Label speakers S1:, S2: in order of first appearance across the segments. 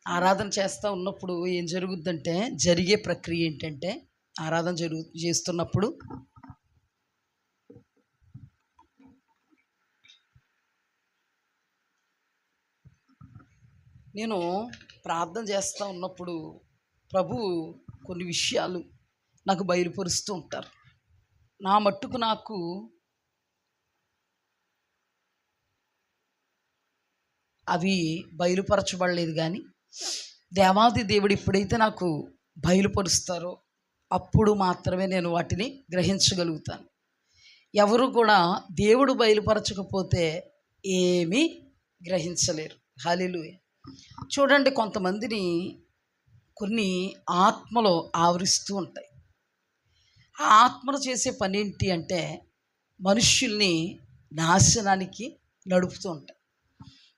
S1: ఆరాధన చేస్తూ ఉన్నప్పుడు ఏం జరుగుద్దంటే, జరిగే ప్రక్రియ ఏంటంటే, ఆరాధన చేస్తున్నప్పుడు నేను ప్రార్థన చేస్తూ ఉన్నప్పుడు ప్రభువు కొన్ని విషయాలు నాకు బయలుపరుస్తూ ఉంటారు. నా మట్టుకు నాకు అవి బయలుపరచబడలేదు, కానీ దేవాది దేవుడు ఎప్పుడైతే నాకు బయలుపరుస్తారో అప్పుడు మాత్రమే నేను వాటిని గ్రహించగలుగుతాను. ఎవరు కూడా దేవుడు బయలుపరచకపోతే ఏమీ గ్రహించలేరు. హల్లెలూయా. చూడండి, కొంతమందిని కొన్ని ఆత్మలు ఆవరిస్తూ ఉంటాయి. ఆ ఆత్మలు చేసే పని ఏంటి అంటే, మనుష్యుల్ని నాశనానికి నడుపుతూ ఉంటాయి.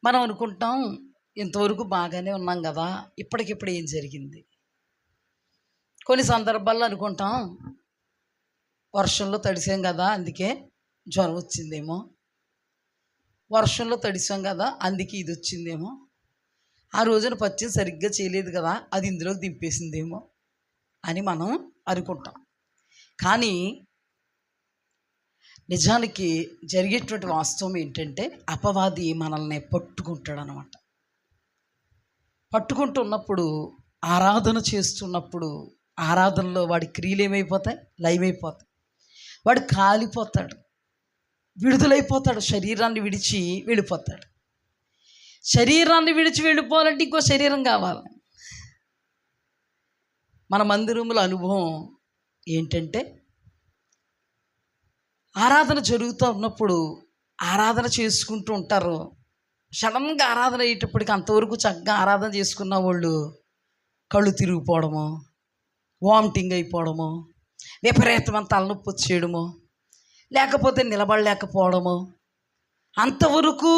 S1: మనం అనుకుంటాం, ఇంతవరకు బాగానే ఉన్నాం కదా, ఇప్పటికిప్పుడు ఏం జరిగింది. కొన్ని సందర్భాల్లో అనుకుంటాం, వర్షంలో తడిసాం కదా అందుకే జ్వరం వచ్చిందేమో, వర్షంలో తడిసాం కదా అందుకే ఇది వచ్చిందేమో, ఆ రోజున పచ్చని సరిగ్గా చేయలేదు కదా అది ఇందులోకి దింపేసిందేమో అని మనం అనుకుంటాం. కానీ నిజానికి జరిగేటువంటి వాస్తవం ఏంటంటే, అపవాది మనల్ని పట్టుకుంటాడు అన్నమాట. పట్టుకుంటున్నప్పుడు, ఆరాధన చేస్తున్నప్పుడు, ఆరాధనలో వాడి క్రియలు ఏమైపోతాయి? లయమైపోతాయి. వాడు కాలిపోతాడు, విడుదలైపోతాడు, శరీరాన్ని విడిచి వెళ్ళిపోతాడు. శరీరాన్ని విడిచి వెళ్ళిపోవాలంటే ఇంకో శరీరం కావాలి. మన మందిరముల అనుభవం ఏంటంటే, ఆరాధన జరుగుతూ ఉన్నప్పుడు ఆరాధన చేసుకుంటూ ఉంటారు. సడన్గా ఆరాధన అయ్యేటప్పటికి అంతవరకు చక్కగా ఆరాధన చేసుకున్న వాళ్ళు కళ్ళు తిరిగిపోవడము, వామిటింగ్ అయిపోవడము, విపరీతమైన తలనొప్పి వచ్చేయడము, లేకపోతే నిలబడలేకపోవడము, అంతవరకు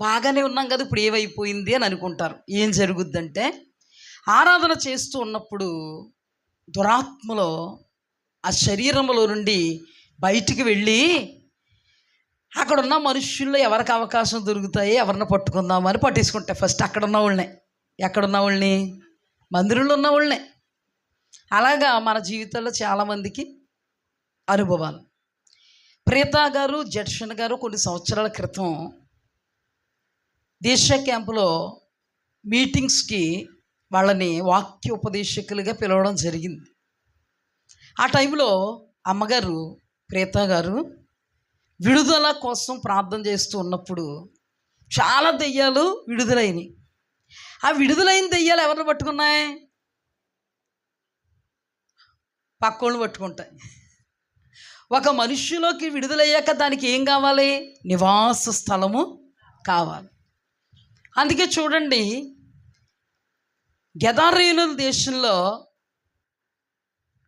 S1: బాగానే ఉన్నాం కదా ఇప్పుడు ఏమైపోయింది అని అనుకుంటారు. ఏం జరుగుద్దంటే, ఆరాధన చేస్తూ ఉన్నప్పుడు దురాత్మలో ఆ శరీరంలో నుండి బయటికి వెళ్ళి అక్కడున్న మనుషుల్లో ఎవరికి అవకాశం దొరుకుతాయి, ఎవరిని పట్టుకుందామని పట్టేసుకుంటాయి. ఫస్ట్ అక్కడున్న వాళ్ళనే. ఎక్కడున్న వాళ్ళని? మందిరంలో ఉన్న వాళ్ళనే. అలాగా మన జీవితంలో చాలామందికి అనుభవాలు. ప్రీతా గారు, జడ్షన్ గారు కొన్ని సంవత్సరాల క్రితం దేశ క్యాంపులో మీటింగ్స్కి వాళ్ళని వాక్యోపదేశకులుగా పిలవడం జరిగింది. ఆ టైంలో అమ్మగారు ప్రీతా గారు విడుదల కోసం ప్రార్థన చేస్తూ ఉన్నప్పుడు చాలా దెయ్యాలు విడుదలైనవి. ఆ విడుదలైన దెయ్యాలు ఎవరిని పట్టుకున్నాయి? పక్కోళ్ళు పట్టుకుంటాయి. ఒక మనుష్యులోకి విడుదలయ్యాక దానికి ఏం కావాలి? నివాస స్థలము కావాలి. అందుకే చూడండి, గెదారీయుల దేశంలో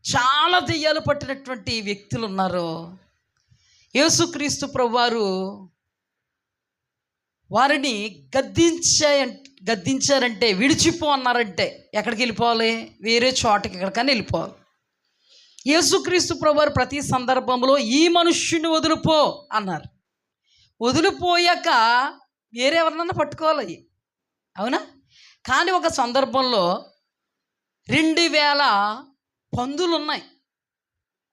S1: చాలా దెయ్యాలు పట్టినటువంటి వ్యక్తులు ఉన్నారు. యేసుక్రీస్తు ప్రభువారు వారిని గద్దించారంటే, విడిచిపో అన్నారంటే ఎక్కడికి వెళ్ళిపోవాలి? వేరే చోటకి ఎక్కడికైనా వెళ్ళిపోవాలి. యేసుక్రీస్తు ప్రభువారు ప్రతి సందర్భంలో ఈ మనుష్యుని వదిలిపో అన్నారు. వదిలిపోయాక వేరే ఎవరినన్నా పట్టుకోవాలి, అవునా? కానీ ఒక సందర్భంలో 2000 పందులు ఉన్నాయి,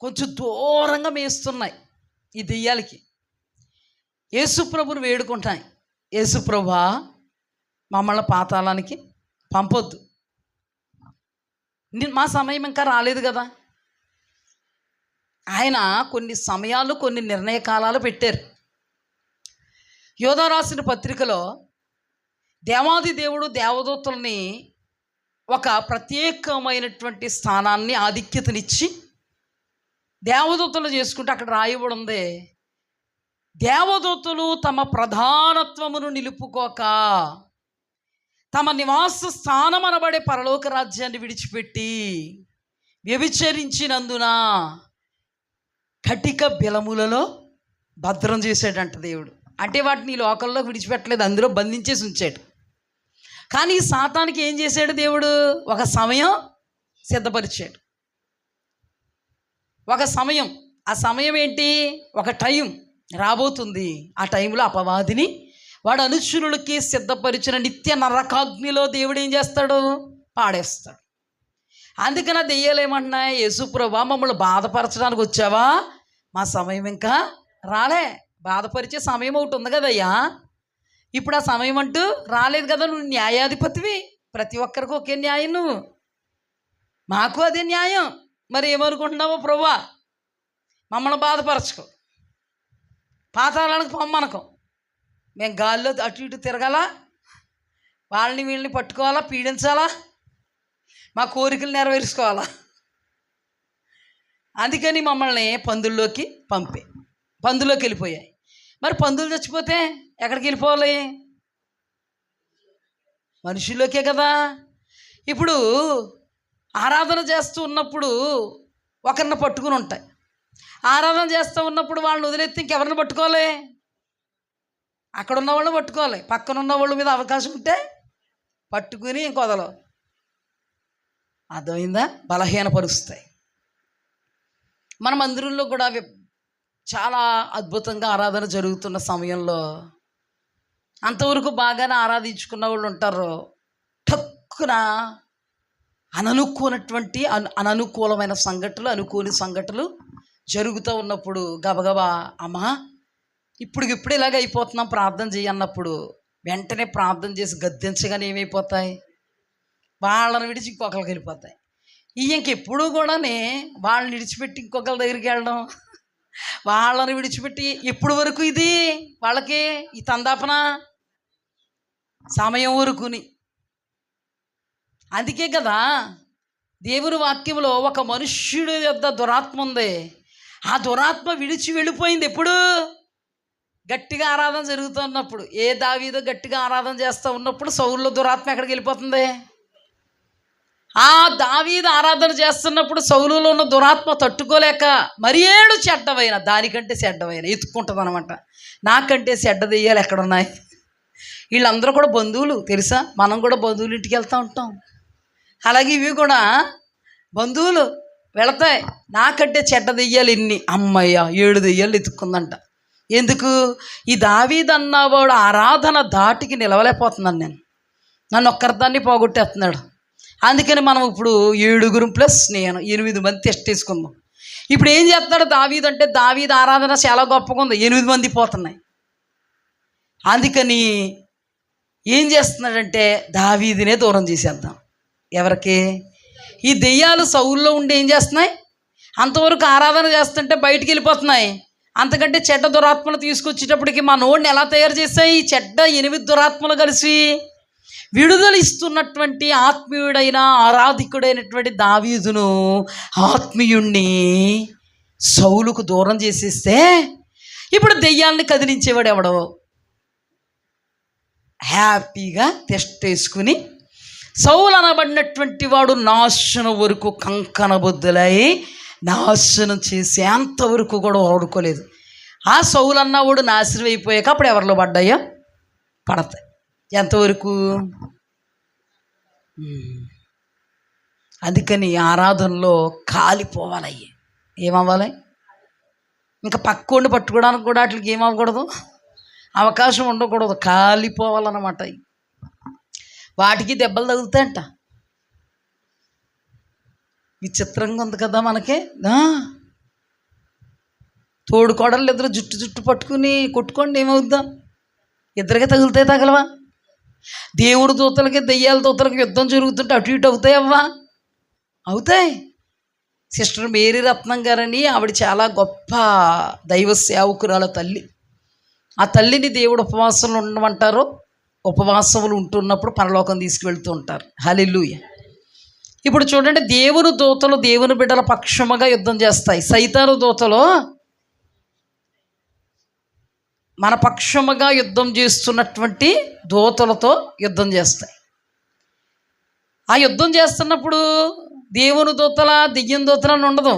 S1: కొంచెం దూరంగా మేస్తున్నాయి ఈ దెయ్యాలకి. యేసుప్రభుని వేడుకుంటాయి, యేసుప్రభా మమ్మల్ని పాతాళానికి పంపొద్దు, మా సమయం ఇంకా రాలేదు కదా. ఆయన కొన్ని సమయాలు, కొన్ని నిర్ణయ కాలాలు పెట్టారు. యోధా రాసిన పత్రికలో దేవాది దేవుడు దేవదూతల్ని ఒక ప్రత్యేకమైనటువంటి స్థానాన్ని, ఆధిక్యతనిచ్చి దేవదూతలు చేసుకుంటే అక్కడ రాయబడి ఉంది, దేవదూతలు తమ ప్రధానత్వమును నిలుపుకోక తమ నివాస స్థానం అనబడే పరలోక రాజ్యాన్ని విడిచిపెట్టి వ్యభిచరించినందున కటిక బిలములలో భద్రం చేశాడంట దేవుడు. అంటే వాటిని ఈ లోకంలో విడిచిపెట్టలేదు, అందులో బంధించేసి ఉంచాడు. కానీ సాతానికి ఏం చేశాడు దేవుడు? ఒక సమయం సిద్ధపరిచాడు. ఒక సమయం. ఆ సమయం ఏంటి? ఒక టైం. రాబోతుంది. ఆ టైంలో అపవాదిని వాడు అనుచరులకి సిద్ధపరిచిన నిత్య నరకాగ్నిలో దేవుడు ఏం చేస్తాడు? పాడేస్తాడు. అందుకని ఆ దెయ్యాలు ఏమంటున్నాయి? యేసుప్రభా, మమ్మల్ని బాధపరచడానికి వచ్చావా? మా సమయం ఇంకా రాలే. బాధపరిచే సమయం ఒకటి ఉంది కదయ్యా, ఇప్పుడు ఆ సమయం అంటూ రాలేదు కదా. నువ్వు న్యాయాధిపతివి, ప్రతి ఒక్కరికి ఒకే న్యాయం. నువ్వు మాకు అదే న్యాయం. మరి ఏమనుకుంటున్నావో ప్రభువా? మమ్మల్ని బాధపరచుకో, పాతాళానికి పొమ్మనకం. మేము గాల్లో అటు ఇటు తిరగాల, వాళ్ళని వీళ్ళని పట్టుకోవాలా, పీడించాలా, మా కోరికలు నెరవేర్చుకోవాలా. అందుకని మమ్మల్ని పందుల్లోకి పందుల్లోకి వెళ్ళిపోయాయి. మరి పందులు చచ్చిపోతే ఎక్కడికి వెళ్ళిపోవాలి? మనుషుల్లోకే కదా. ఇప్పుడు ఆరాధన చేస్తూ ఉన్నప్పుడు ఒకరిని పట్టుకుని ఉంటాయి. ఆరాధన చేస్తూ ఉన్నప్పుడు వాళ్ళని వదిలేస్తే ఇంకెవరిని పట్టుకోవాలి? అక్కడ ఉన్న వాళ్ళని పట్టుకోవాలి. పక్కన ఉన్న వాళ్ళ మీద అవకాశం ఉంటే పట్టుకుని ఇంకొదలు. అర్థమైందా? బలహీనపరుస్తాయి. మన మందిరంలో కూడా చాలా అద్భుతంగా ఆరాధన జరుగుతున్న సమయంలో అంతవరకు బాగానే ఆరాధించుకున్న వాళ్ళు ఉంటారు. టక్కున అననుకూలమైన సంఘటనలు, అనుకూల సంఘటనలు జరుగుతూ ఉన్నప్పుడు గబగబా అమ్మా ఇప్పుడు ఇలాగ అయిపోతున్నాం, ప్రార్థన చేయన్నప్పుడు వెంటనే ప్రార్థన చేసి గద్దించగానే ఏమైపోతాయి? వాళ్ళని విడిచి ఇంకొకరికి వెళ్ళిపోతాయి. ఇంకెప్పుడు కూడానే వాళ్ళని విడిచిపెట్టి ఇంకొకరి దగ్గరికి వెళ్ళడం, వాళ్ళని విడిచిపెట్టి ఎప్పుడు వరకు ఇది వాళ్ళకి ఈ తందాపన సమయం వరకుని. అందుకే కదా దేవుని వాక్యంలో ఒక మనుష్యుడి యొద్ద దురాత్మ ఉంది, ఆ దురాత్మ విడిచి వెళ్ళిపోయింది. ఎప్పుడు? గట్టిగా ఆరాధన జరుగుతున్నప్పుడు. ఏ దావీదో గట్టిగా ఆరాధన చేస్తూ ఉన్నప్పుడు సౌలులో దురాత్మ ఎక్కడికి వెళ్ళిపోతుంది? ఆ దావీదు ఆరాధన చేస్తున్నప్పుడు సౌలులో ఉన్న దురాత్మ తట్టుకోలేక మరియేడు చెడ్డవైన దానికంటే చెడ్డవైన ఎత్తుక్కుంటుంది అనమాట. నాకంటే చెడ్డ దెయ్యాలు ఎక్కడున్నాయి? వీళ్ళందరూ కూడా బంధువులు తెలుసా? మనం కూడా బంధువులు ఇంటికి వెళ్తూ ఉంటాం. అలాగే ఇవి కూడా బంధువులు వెళతాయి. నాకంటే చెడ్డ దెయ్యాలు ఎన్ని, అమ్మయ్య 7 దెయ్యాలు ఎత్తుక్కుందంట. ఎందుకు? ఈ దావీదు అన్నవాడు ఆరాధన దాటికి నిలవలేకపోతున్నాను, నన్ను ఒక్కరిదాన్ని పోగొట్టేస్తున్నాడు. అందుకని మనం ఇప్పుడు 7 ప్లస్ నేను 8 మంది టెస్ట్ వేసుకుందాం. ఇప్పుడు ఏం చేస్తున్నాడు దావీదు అంటే, దావీదు ఆరాధన చాలా గొప్పగా ఉంది, 8 మంది పోతున్నాయి. అందుకని ఏం చేస్తున్నాడంటే దావీదునే దూరం చేసేద్దాం. ఎవరికి? ఈ దెయ్యాలు సౌల్లో ఉండి ఏం చేస్తున్నాయి? అంతవరకు ఆరాధన చేస్తుంటే బయటికి వెళ్ళిపోతున్నాయి. అంతకంటే చెడ్డ దురాత్మలు తీసుకొచ్చేటప్పటికి మా నోడిని ఎలా తయారు చేస్తాయి? చెడ్డ 8 దురాత్మలు కలిసి విడుదల ఇస్తున్నటువంటి ఆత్మీయుడైన ఆరాధికుడైనటువంటి దావీదును, ఆత్మీయుణ్ణి సౌలుకు దూరం చేసేస్తే ఇప్పుడు దెయ్యాన్ని కదిలించేవాడు ఎవడో హ్యాపీగా టెస్ట్ వేసుకుని సౌలు అనబడినటువంటి వాడు నాశనం వరకు కంకణబొద్దులై నాశనం చేసేంతవరకు కూడా వాడుకోలేదు. ఆ సౌలు అన్నవాడు నాశనం అయిపోయాక అప్పుడు ఎవరిలో పడ్డాయో పడతాయి. ఎంతవరకు? అందుకని ఆరాధనలో కాలిపోవాలి. ఏమవ్వాలి? ఇంకా పక్కోండి పట్టుకోవడానికి కూడా వాటికి ఏమవ్వకూడదు, అవకాశం ఉండకూడదు, కాలిపోవాలన్నమాట. వాటికి దెబ్బలు తగులుతాయంట. విచిత్రంగా ఉంది కదా మనకి. తోడుకోడళ్ళు ఇద్దరు జుట్టు పట్టుకుని కొట్టుకోండి, ఏమవుద్దాం? ఇద్దరికే తగులుతాయి, తగలవా? దేవుడు దూతలకి దెయ్యాల దూతలకి యుద్ధం జరుగుతుంటే అటు ఇటు అవుతాయి అవ్వా? అవుతాయి. సిస్టర్ మేరీ రత్నం గారని ఆవిడ చాలా గొప్ప దైవ సేవకురాల తల్లి. ఆ తల్లిని దేవుడు ఉపవాసంలో ఉండమంటారు. ఉపవాసములు ఉంటున్నప్పుడు పరలోకం తీసుకువెళ్తూ ఉంటారు. హల్లెలూయా. ఇప్పుడు చూడండి, దేవుని దూతలు దేవుని బిడ్డల పక్షముగా యుద్ధం చేస్తాయి. సైతాను దూతలు మన పక్షముగా యుద్ధం చేస్తున్నటువంటి దూతలతో యుద్ధం చేస్తాయి. ఆ యుద్ధం చేస్తున్నప్పుడు దేవుని దూతల దెయ్యం దూతలని ఉండదు.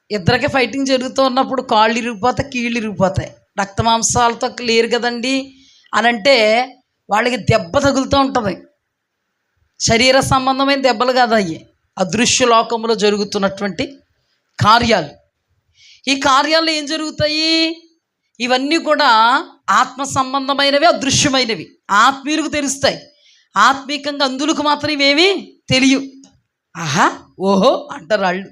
S1: ఇద్దరికి ఫైటింగ్ జరుగుతూ ఉన్నప్పుడు కాళ్ళు ఇరిగిపోతాయి, కీళ్ళు ఇరిగిపోతాయి. రక్త మాంసాలతో లేరు కదండి అని అంటే వాళ్ళకి దెబ్బ తగులుతూ ఉంటుంది. శరీర సంబంధమైన దెబ్బలు కాదు, అయ్యి అదృశ్య లోకంలో జరుగుతున్నటువంటి కార్యాలు. ఈ కార్యాలు ఏం జరుగుతాయి? ఇవన్నీ కూడా ఆత్మ సంబంధమైనవి, అదృశ్యమైనవి. ఆత్మీయులకు తెలుస్తాయి, ఆత్మీకంగా అందులకు మాత్రం ఇవేమీ తెలియవు. ఆహా ఓహో అంటారు వాళ్ళు,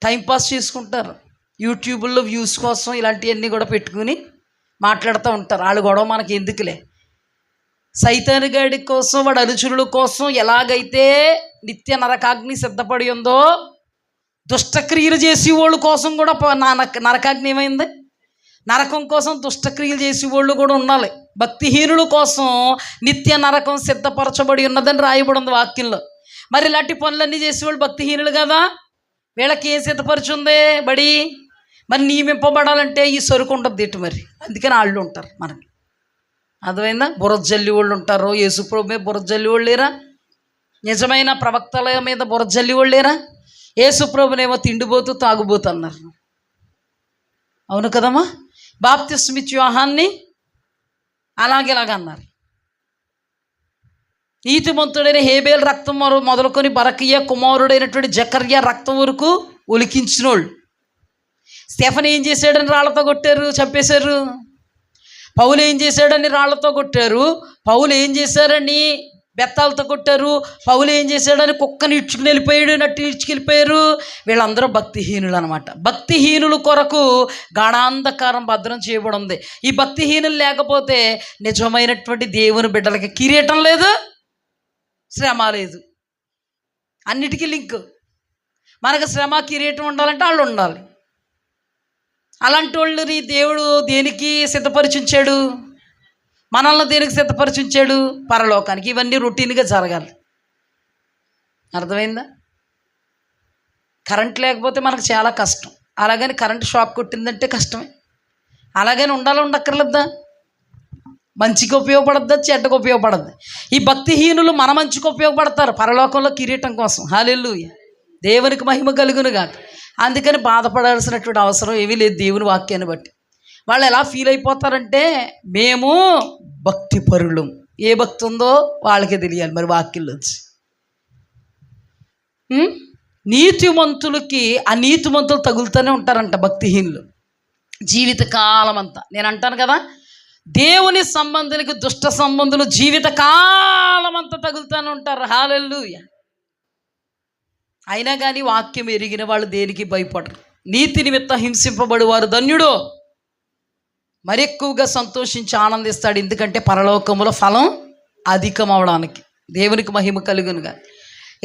S1: టైంపాస్ చేసుకుంటారు. యూట్యూబ్లో వ్యూస్ కోసం ఇలాంటివన్నీ కూడా పెట్టుకుని మాట్లాడుతూ ఉంటారు. వాళ్ళు గొడవ మనకి ఎందుకులే. సైతాను గాడి కోసం, వాడు అనుచరుల కోసం ఎలాగైతే నిత్య నరకాగ్ని సిద్ధపడి ఉందో, దుష్టక్రియలు చేసేవాళ్ళు కోసం కూడా నరకాగ్ని ఏమైంది? నరకం కోసం దుష్టక్రియలు చేసేవాళ్ళు కూడా ఉండాలి. భక్తిహీనుల కోసం నిత్య నరకం సిద్ధపరచబడి ఉన్నదని రాయబడి ఉంది వాక్యంలో. మరి ఇలాంటి పనులన్నీ చేసేవాళ్ళు భక్తిహీనులు కదా, వీళ్ళకి ఏం సిద్ధపరచుంది బడి? మరి నియమింపబడాలంటే ఈ సరుకు ఉంటుంది ఇటు, మరి అందుకని వాళ్ళు ఉంటారు మనకి. అర్థమైందా? బురద జల్లి వాళ్ళు ఉంటారు. యేసుప్రభు మీద బురద జల్లి వాళ్ళు లేరా? నిజమైన ప్రవక్తల మీద బురద జల్లి వాళ్ళు లేరా? యేసుప్రభునేమో తిండిపోతూ తాగుబోతు అన్నారు. అవును కదమ్మా. బాప్తిస్మిచ్చు యోహాన్ని అలాగేలాగన్నారు. నీతిమంతుడైన హేబేల్ రక్తం మొదలుకొని బరకియా కుమారుడైనటువంటి జకర్యా రక్తం వరకు ఒలికించిన వాళ్ళు. స్టెఫన్ ఏం చేశాడని రాళ్లతో కొట్టారు, చంపేశారు. పౌలు ఏం చేశాడని రాళ్లతో కొట్టారు. పౌలు ఏం చేశారని బెత్తాలతో కొట్టారు. పౌలు ఏం చేశాడని కుక్కని ఇడ్చుకుని వెళ్ళిపోయాడు, నట్టు ఇడ్చుకెళ్ళిపోయారు. వీళ్ళందరూ భక్తిహీనులు అనమాట. భక్తిహీనుల కొరకు గాఢాంధకారం భద్రం చేయబడి ఉంది. ఈ భక్తిహీనులు లేకపోతే నిజమైనటువంటి దేవుని బిడ్డలకి కిరీటం లేదు, శ్రమ లేదు. అన్నిటికీ లింక్. మనకు శ్రమ కిరీటం ఉండాలంటే వాళ్ళు ఉండాలి. అలాంటి వాళ్ళని దేవుడు దేనికి సిద్ధపరిచుంచాడు? మనల్ని దేనికి సిద్ధపరిచుంచాడు? పరలోకానికి. ఇవన్నీ రొటీన్గా జరగాలి. అర్థమైందా? కరెంట్ లేకపోతే మనకు చాలా కష్టం. అలాగని కరెంట్ షాక్ కొట్టిందంటే కష్టమే. అలాగని ఉండక్కర్లేదా? మంచికి ఉపయోగపడద్దా, చెడ్డకు ఉపయోగపడద్దు. ఈ భక్తిహీనులు మన మంచికి ఉపయోగపడతారు, పరలోకంలో కిరీటం కోసం. హల్లెలూయా, దేవునికి మహిమ కలుగునుగా. అందుకని బాధపడాల్సినటువంటి అవసరం ఏమీ లేదు దేవుని వాక్యాన్ని బట్టి. వాళ్ళు ఎలా ఫీల్ అయిపోతారంటే, మేము భక్తి పరులం. ఏ భక్తి ఉందో వాళ్ళకే తెలియాలి మరి వాక్యంలోంచి. నీతిమంతులకి అనీతిమంతులు తగులుతూనే ఉంటారంట భక్తిహీనులు జీవితకాలం అంతా. నేను అంటాను కదా, దేవుని సంబంధులకి దుష్ట సంబంధులు జీవితకాలం అంతా తగులుతూనే ఉంటారు. హల్లెలూయా. అయినా కానీ వాక్యం ఎరిగిన వాళ్ళు దేనికి భయపడరు. నీతి నిమిత్తం హింసింపబడు వారు ధన్యుడు, మరి ఎక్కువగా సంతోషించి ఆనందిస్తాడు. ఎందుకంటే పరలోకములో ఫలం అధికం అవడానికి. దేవునికి మహిమ కలుగునుగా.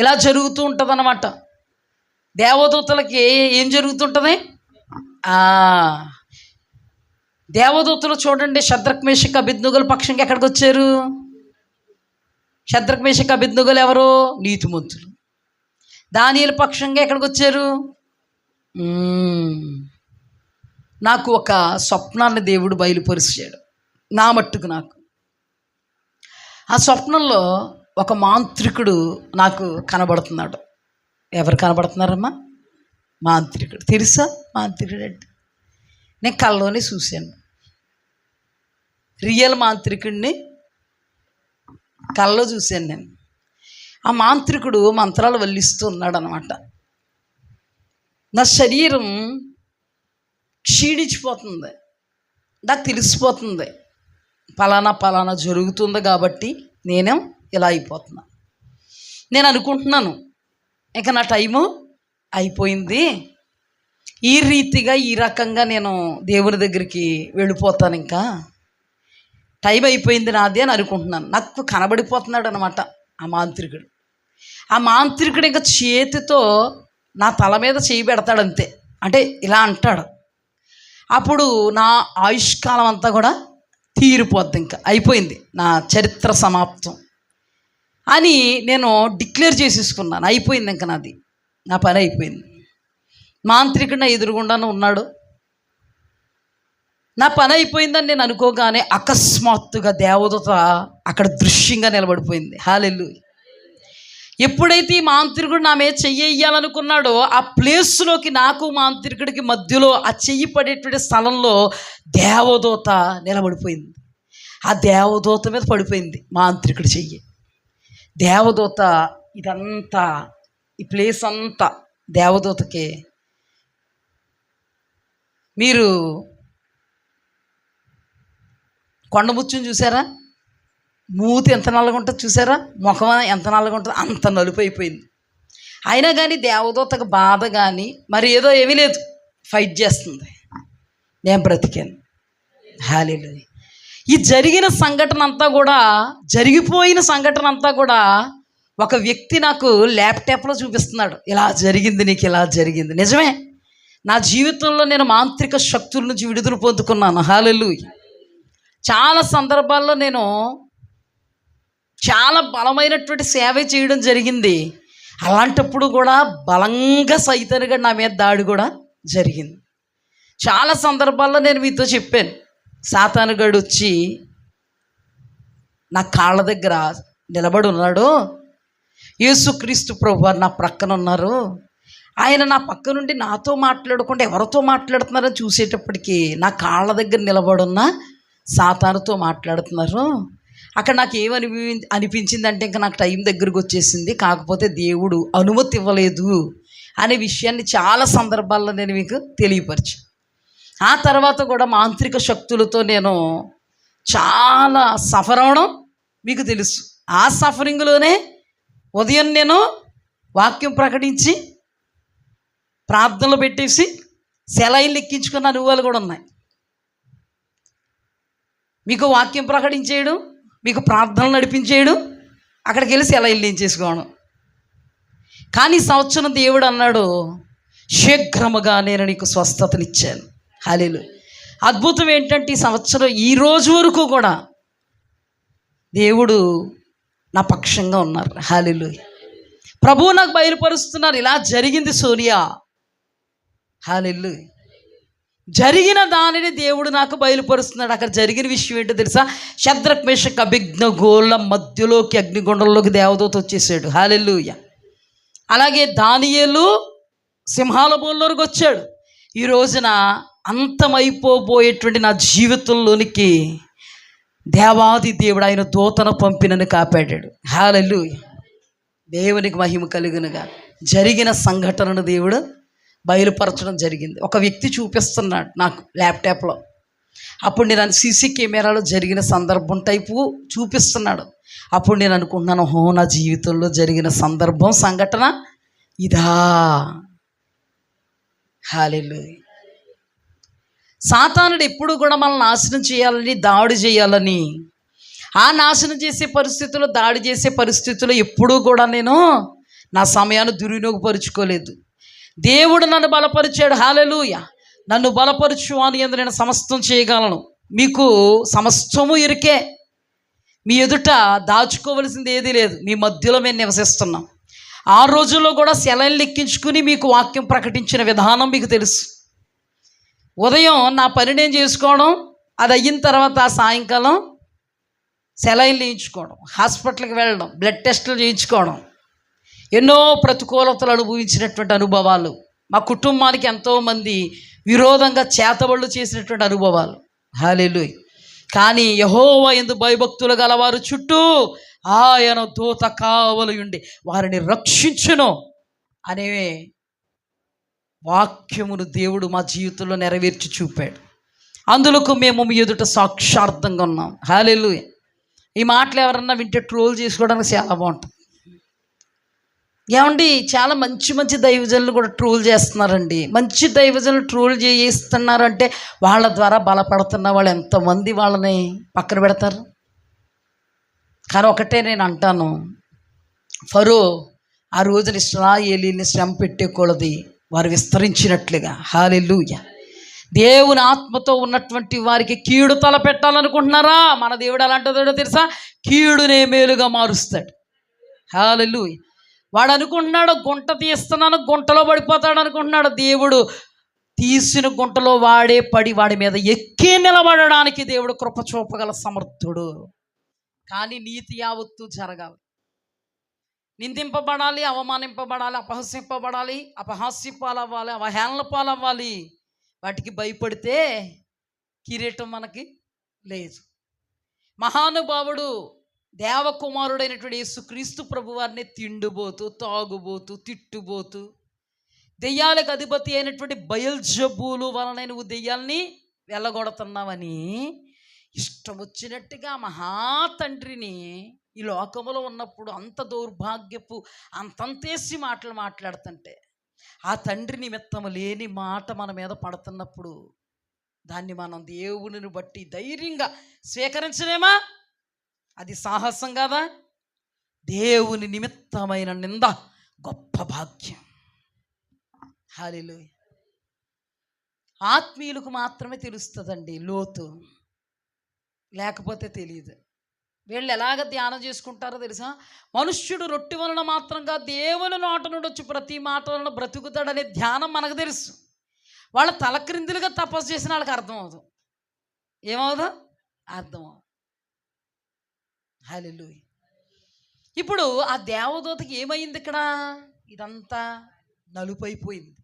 S1: ఇలా జరుగుతూ ఉంటుంది అన్నమాట. దేవదూతలకి ఏం జరుగుతుంటుంది? దేవదూతలు చూడండి, షద్రక్ మేషక్ అబేద్నెగోల పక్షంగా ఎక్కడికి వచ్చారు? షద్రక్ మేషక్ అబేద్నెగోలు ఎవరు? నీతిమంతులు. దానియేలు పక్షంగా ఎక్కడికి వచ్చారు? నాకు ఒక స్వప్నాన్ని దేవుడు బయలుపరిచాడు, నా మట్టుకు నాకు. ఆ స్వప్నంలో ఒక మాంత్రికుడు నాకు కనబడుతున్నాడు. ఎవరు కనబడుతున్నారమ్మా? మాంత్రికుడు. తెలుసా మాంత్రికుడు అంటే? నేను కల్లోనే చూశాను. రియల్ మాంత్రికుడిని కల్లో చూశాను నేను. ఆ మాంత్రికుడు మంత్రాలు వల్లిస్తూ ఉన్నాడు అనమాట. నా శరీరం క్షీణించిపోతుంది, నాకు తెలిసిపోతుంది పలానా జరుగుతుంది కాబట్టి నేను ఇలా అయిపోతున్నా. నేను అనుకుంటున్నాను, ఇక నా టైము అయిపోయింది, ఈ రీతిగా ఈ రకంగా నేను దేవుని దగ్గరికి వెళ్ళిపోతాను, ఇంకా టైం అయిపోయింది నాది అని అనుకుంటున్నాను. నాకు కనబడిపోతున్నాడు అనమాట ఆ మాంత్రికుడు. ఆ మాంత్రికుడు ఇంకా చేతితో నా తల మీద చేయి పెడతాడు అంతే. అంటే ఇలా అంటాడు, అప్పుడు నా ఆయుష్కాలం అంతా కూడా తీరిపోద్ది, ఇంకా అయిపోయింది, నా చరిత్ర సమాప్తం అని నేను డిక్లేర్ చేసేసుకున్నాను. అయిపోయింది ఇంకా నాది, నా పని అయిపోయింది. మాంత్రికుడు నా ఎదురుగుండానే ఉన్నాడు. నా పని అయిపోయిందని నేను అనుకోగానే అకస్మాత్తుగా దేవదూత అక్కడ దృశ్యంగా నిలబడిపోయింది. హల్లెలూయా. ఎప్పుడైతే ఈ మాంత్రికుడు నా మీద చెయ్యాలనుకున్నాడో ఆ ప్లేస్లోకి నాకు మాంత్రికుడికి మధ్యలో ఆ చెయ్యి పడేటువంటి స్థలంలో దేవదూత నిలబడిపోయింది. ఆ దేవదూత మీద పడిపోయింది మాంత్రికుడి చెయ్యి. దేవదూత ఇదంతా, ఈ ప్లేస్ అంతా దేవదూతకే. మీరు కొండముచ్చుని చూసారా? మూతి ఎంత నల్లగా ఉంటుంది చూసారా? ముఖం ఎంత నల్లగా ఉంటుంది, అంత నలుపు అయిపోయింది. అయినా కానీ దేవదూతకు బాధ కానీ మరి ఏదో ఏమీ లేదు, ఫైట్ చేస్తుంది. నేను బ్రతికాను. హల్లెలూయా. ఈ జరిగిన సంఘటన అంతా కూడా, జరిగిపోయిన సంఘటన అంతా కూడా ఒక వ్యక్తి నాకు ల్యాప్టాప్లో చూపిస్తున్నాడు. ఇలా జరిగింది, నీకు ఇలా జరిగింది. నిజమే, నా జీవితంలో నేను మాంత్రిక శక్తుల నుంచి విడుదల పొందుకున్నాను. హల్లెలూయా. చాలా సందర్భాల్లో నేను చాలా బలమైనటువంటి సేవ చేయడం జరిగింది. అలాంటప్పుడు కూడా బలంగా సైతానుగా నా మీద దాడి కూడా జరిగింది. చాలా సందర్భాల్లో నేను మీతో చెప్పాను, సాతానుగాడు వచ్చి నా కాళ్ళ దగ్గర నిలబడి ఉన్నాడు, యేసుక్రీస్తు ప్రభువారు నా ప్రక్కన ఉన్నారు, ఆయన నా పక్క నుండి నాతో మాట్లాడకుండా ఎవరితో మాట్లాడుతున్నారని చూసేటప్పటికి నా కాళ్ళ దగ్గర నిలబడున్న సాతానుతో మాట్లాడుతున్నారు. అక్కడ నాకు అనిపించిందంటే ఇంకా నాకు టైం దగ్గరకు వచ్చేసింది, కాకపోతే దేవుడు అనుమతి ఇవ్వలేదు అనే విషయాన్ని చాలా సందర్భాల్లో నేను మీకు తెలియపరిచాను. ఆ తర్వాత కూడా మాంత్రిక శక్తులతో నేను చాలా సఫర్ అవడం మీకు తెలుసు. ఆ సఫరింగ్లోనే ఉదయం నేను వాక్యం ప్రకటించి ప్రార్థనలు పెట్టేసి సెలైన్లు ఎక్కించుకున్న అనుభవాలు కూడా ఉన్నాయి. మీకు వాక్యం ప్రకటించేయడం, మీకు ప్రార్థనలు నడిపించేయడం, అక్కడికి వెళ్ళి సెలైన్లు ఎంచేసుకోవడం. కానీ సంవత్సరం దేవుడు అన్నాడు, శీఘ్రముగా నేను నీకు స్వస్థతనిచ్చాను. హల్లెలూయా. అద్భుతం ఏంటంటే ఈ సంవత్సరం ఈ రోజు వరకు కూడా దేవుడు నా పక్షంగా ఉన్నారు. హల్లెలూయా. ప్రభువు నాకు బయలుపరుస్తున్నారు, ఇలా జరిగింది సోనియా. హల్లెలూయా. జరిగిన దానిని దేవుడు నాకు బయలుపరుస్తున్నాడు. అక్కడ జరిగిన విషయం ఏంటో తెలుసా? శద్రక్ మేషక్ అబేద్నెగోల మధ్యలోకి అగ్నిగుండంలోకి దేవదూత వచ్చేసాడు. హల్లెలూయా. అలాగే దానియేలు సింహాల బోల్లోకి వచ్చాడు. ఈ రోజున అంతమైపోబోయేటువంటి నా జీవితంలోనికి దేవాది దేవుడు ఆయన దూతను పంపినని కాపాడాడు. హల్లెలూయా. దేవునికి మహిమ కలుగునుగా. జరిగిన సంఘటనను దేవుడు బయలుపరచడం జరిగింది. ఒక వ్యక్తి చూపిస్తున్నాడు నాకు ల్యాప్టాప్లో. అప్పుడు నేను సీసీ కెమెరాలో జరిగిన సందర్భం టైపు చూపిస్తున్నాడు. అప్పుడు నేను అనుకుంటున్నాను, నా జీవితంలో జరిగిన సందర్భం సంఘటన ఇదా. హల్లెలూయా. సాతానుడు ఎప్పుడు కూడా మనల్ని నాశనం చేయాలని, దాడి చేయాలని, ఆ నాశనం చేసే పరిస్థితుల్లో, దాడి చేసే పరిస్థితుల్లో ఎప్పుడూ కూడా నేను నా సమయాన్ని దుర్వినియోగపరుచుకోలేదు. దేవుడు నన్ను బలపరిచాడు. హల్లెలూయా. నన్ను బలపరచు అని ఎందు నేను సమస్తం చేయగలను. మీకు సమస్తము ఇరికే, మీ ఎదుట దాచుకోవలసింది ఏదీ లేదు, మీ మధ్యలో మేము నివసిస్తున్నాం. ఆ రోజుల్లో కూడా సెలైన్లు ఎక్కించుకుని మీకు వాక్యం ప్రకటించిన విధానం మీకు తెలుసు. ఉదయం నా పని నేను చేసుకోవడం, అది అయిన తర్వాత సాయంకాలం సెలైన్లు వేయించుకోవడం, హాస్పిటల్కి వెళ్ళడం, బ్లడ్ టెస్టులు చేయించుకోవడం, ఎన్నో ప్రతికూలతలు అనుభవించినటువంటి అనుభవాలు, మా కుటుంబానికి ఎంతోమంది విరోధంగా చేతబళ్ళు చేసినటువంటి అనుభవాలు. హల్లెలూయా. కానీ యెహోవా యందు భయభక్తులు గలవారు చుట్టూ ఆయన దూత కావలి ఉండి వారిని రక్షించును అనే వాక్యమును దేవుడు మా జీవితంలో నెరవేర్చి చూపాడు. అందులోకి మేము మీ ఎదుట సాక్షార్థంగా ఉన్నాం. హల్లెలూయా. ఈ మాటలు ఎవరన్నా వింటే ట్రోల్ చేసుకోవడానికి చాలా బాగుంటుంది. ఏమండి, చాలా మంచి మంచి దైవజనులు కూడా ట్రోల్ చేస్తున్నారండి. మంచి దైవజనులు ట్రోల్ చేయిస్తున్నారంటే వాళ్ళ ద్వారా బలపడుతున్న వాళ్ళు ఎంతమంది వాళ్ళని పక్కన పెడతారు. కానీ ఒకటే నేను అంటాను, ఫరో ఆ రోజున ఇశ్రాయేలీని శ్రమ పెట్టేకూడదు, వారు విస్తరించినట్లుగా. హల్లెలూయా. దేవుని ఆత్మతో ఉన్నటువంటి వారికి కీడు తలపెట్టాలనుకుంటున్నారా? మన దేవుడు అలాంటిదో తెలుసా? కీడునే మేలుగా మారుస్తాడు. హల్లెలూయా. వాడు అనుకుంటున్నాడు గుంట తీస్తున్నాను, గుంటలో పడిపోతాడు అనుకుంటున్నాడు. దేవుడు తీసిన గుంటలో వాడే పడి వాడి మీద ఎక్కి నిలబడడానికి దేవుడు కృప చూపగల సమర్థుడు. కానీ నీతి యావత్తు జరగాలి, నిందింపబడాలి, అవమానింపబడాలి, అపహసింపబడాలి, అపహాస్య పాలవ్వాలి, అవహేళన పాలవ్వాలి. వాటికి భయపడితే కిరీటం మనకి లేదు. మహానుభావుడు దేవకుమారుడైనటువంటి యేసుక్రీస్తు ప్రభువారిని తిండిపోతూ, తాగుబోతూ, తిట్టుబోతూ, దెయ్యాలకు అధిపతి అయినటువంటి బయల్జబూలు వలన నువ్వు దెయ్యాల్ని వెళ్ళగొడుతున్నావని ఇష్టం వచ్చినట్టుగా మహా తండ్రిని ఈ లోకములో ఉన్నప్పుడు అంత దౌర్భాగ్యపు అంతంతేసి మాటలు మాట్లాడుతుంటే ఆ తండ్రి నిమిత్తము లేని మాట మన మీద పడుతున్నప్పుడు దాన్ని మనం దేవునిని బట్టి ధైర్యంగా స్వీకరించలేమా? అది సాహసం కదా. దేవుని నిమిత్తమైన నింద గొప్ప భాగ్యం. హల్లెలూయా. ఆత్మీయులకు మాత్రమే తెలుస్తుందండి లోతు, లేకపోతే తెలియదు. వీళ్ళు ఎలాగ ధ్యానం చేసుకుంటారో తెలుసా? మనుష్యుడు రొట్టె వలన మాత్రంగా దేవుని నోట నుండి వచ్చి ప్రతి మాట వలన బ్రతుకుతాడనే ధ్యానం మనకు తెలుసు. వాళ్ళ తలక్రిందులుగా తపస్సు చేసిన వాళ్ళకి అర్థమవుతుంది. ఏమవుదా? అర్థమవుతుంది. హల్లెలూయా. ఇప్పుడు ఆ దేవదూతకి ఏమైంది? ఇక్కడ ఇదంతా నలుపైపోయింది.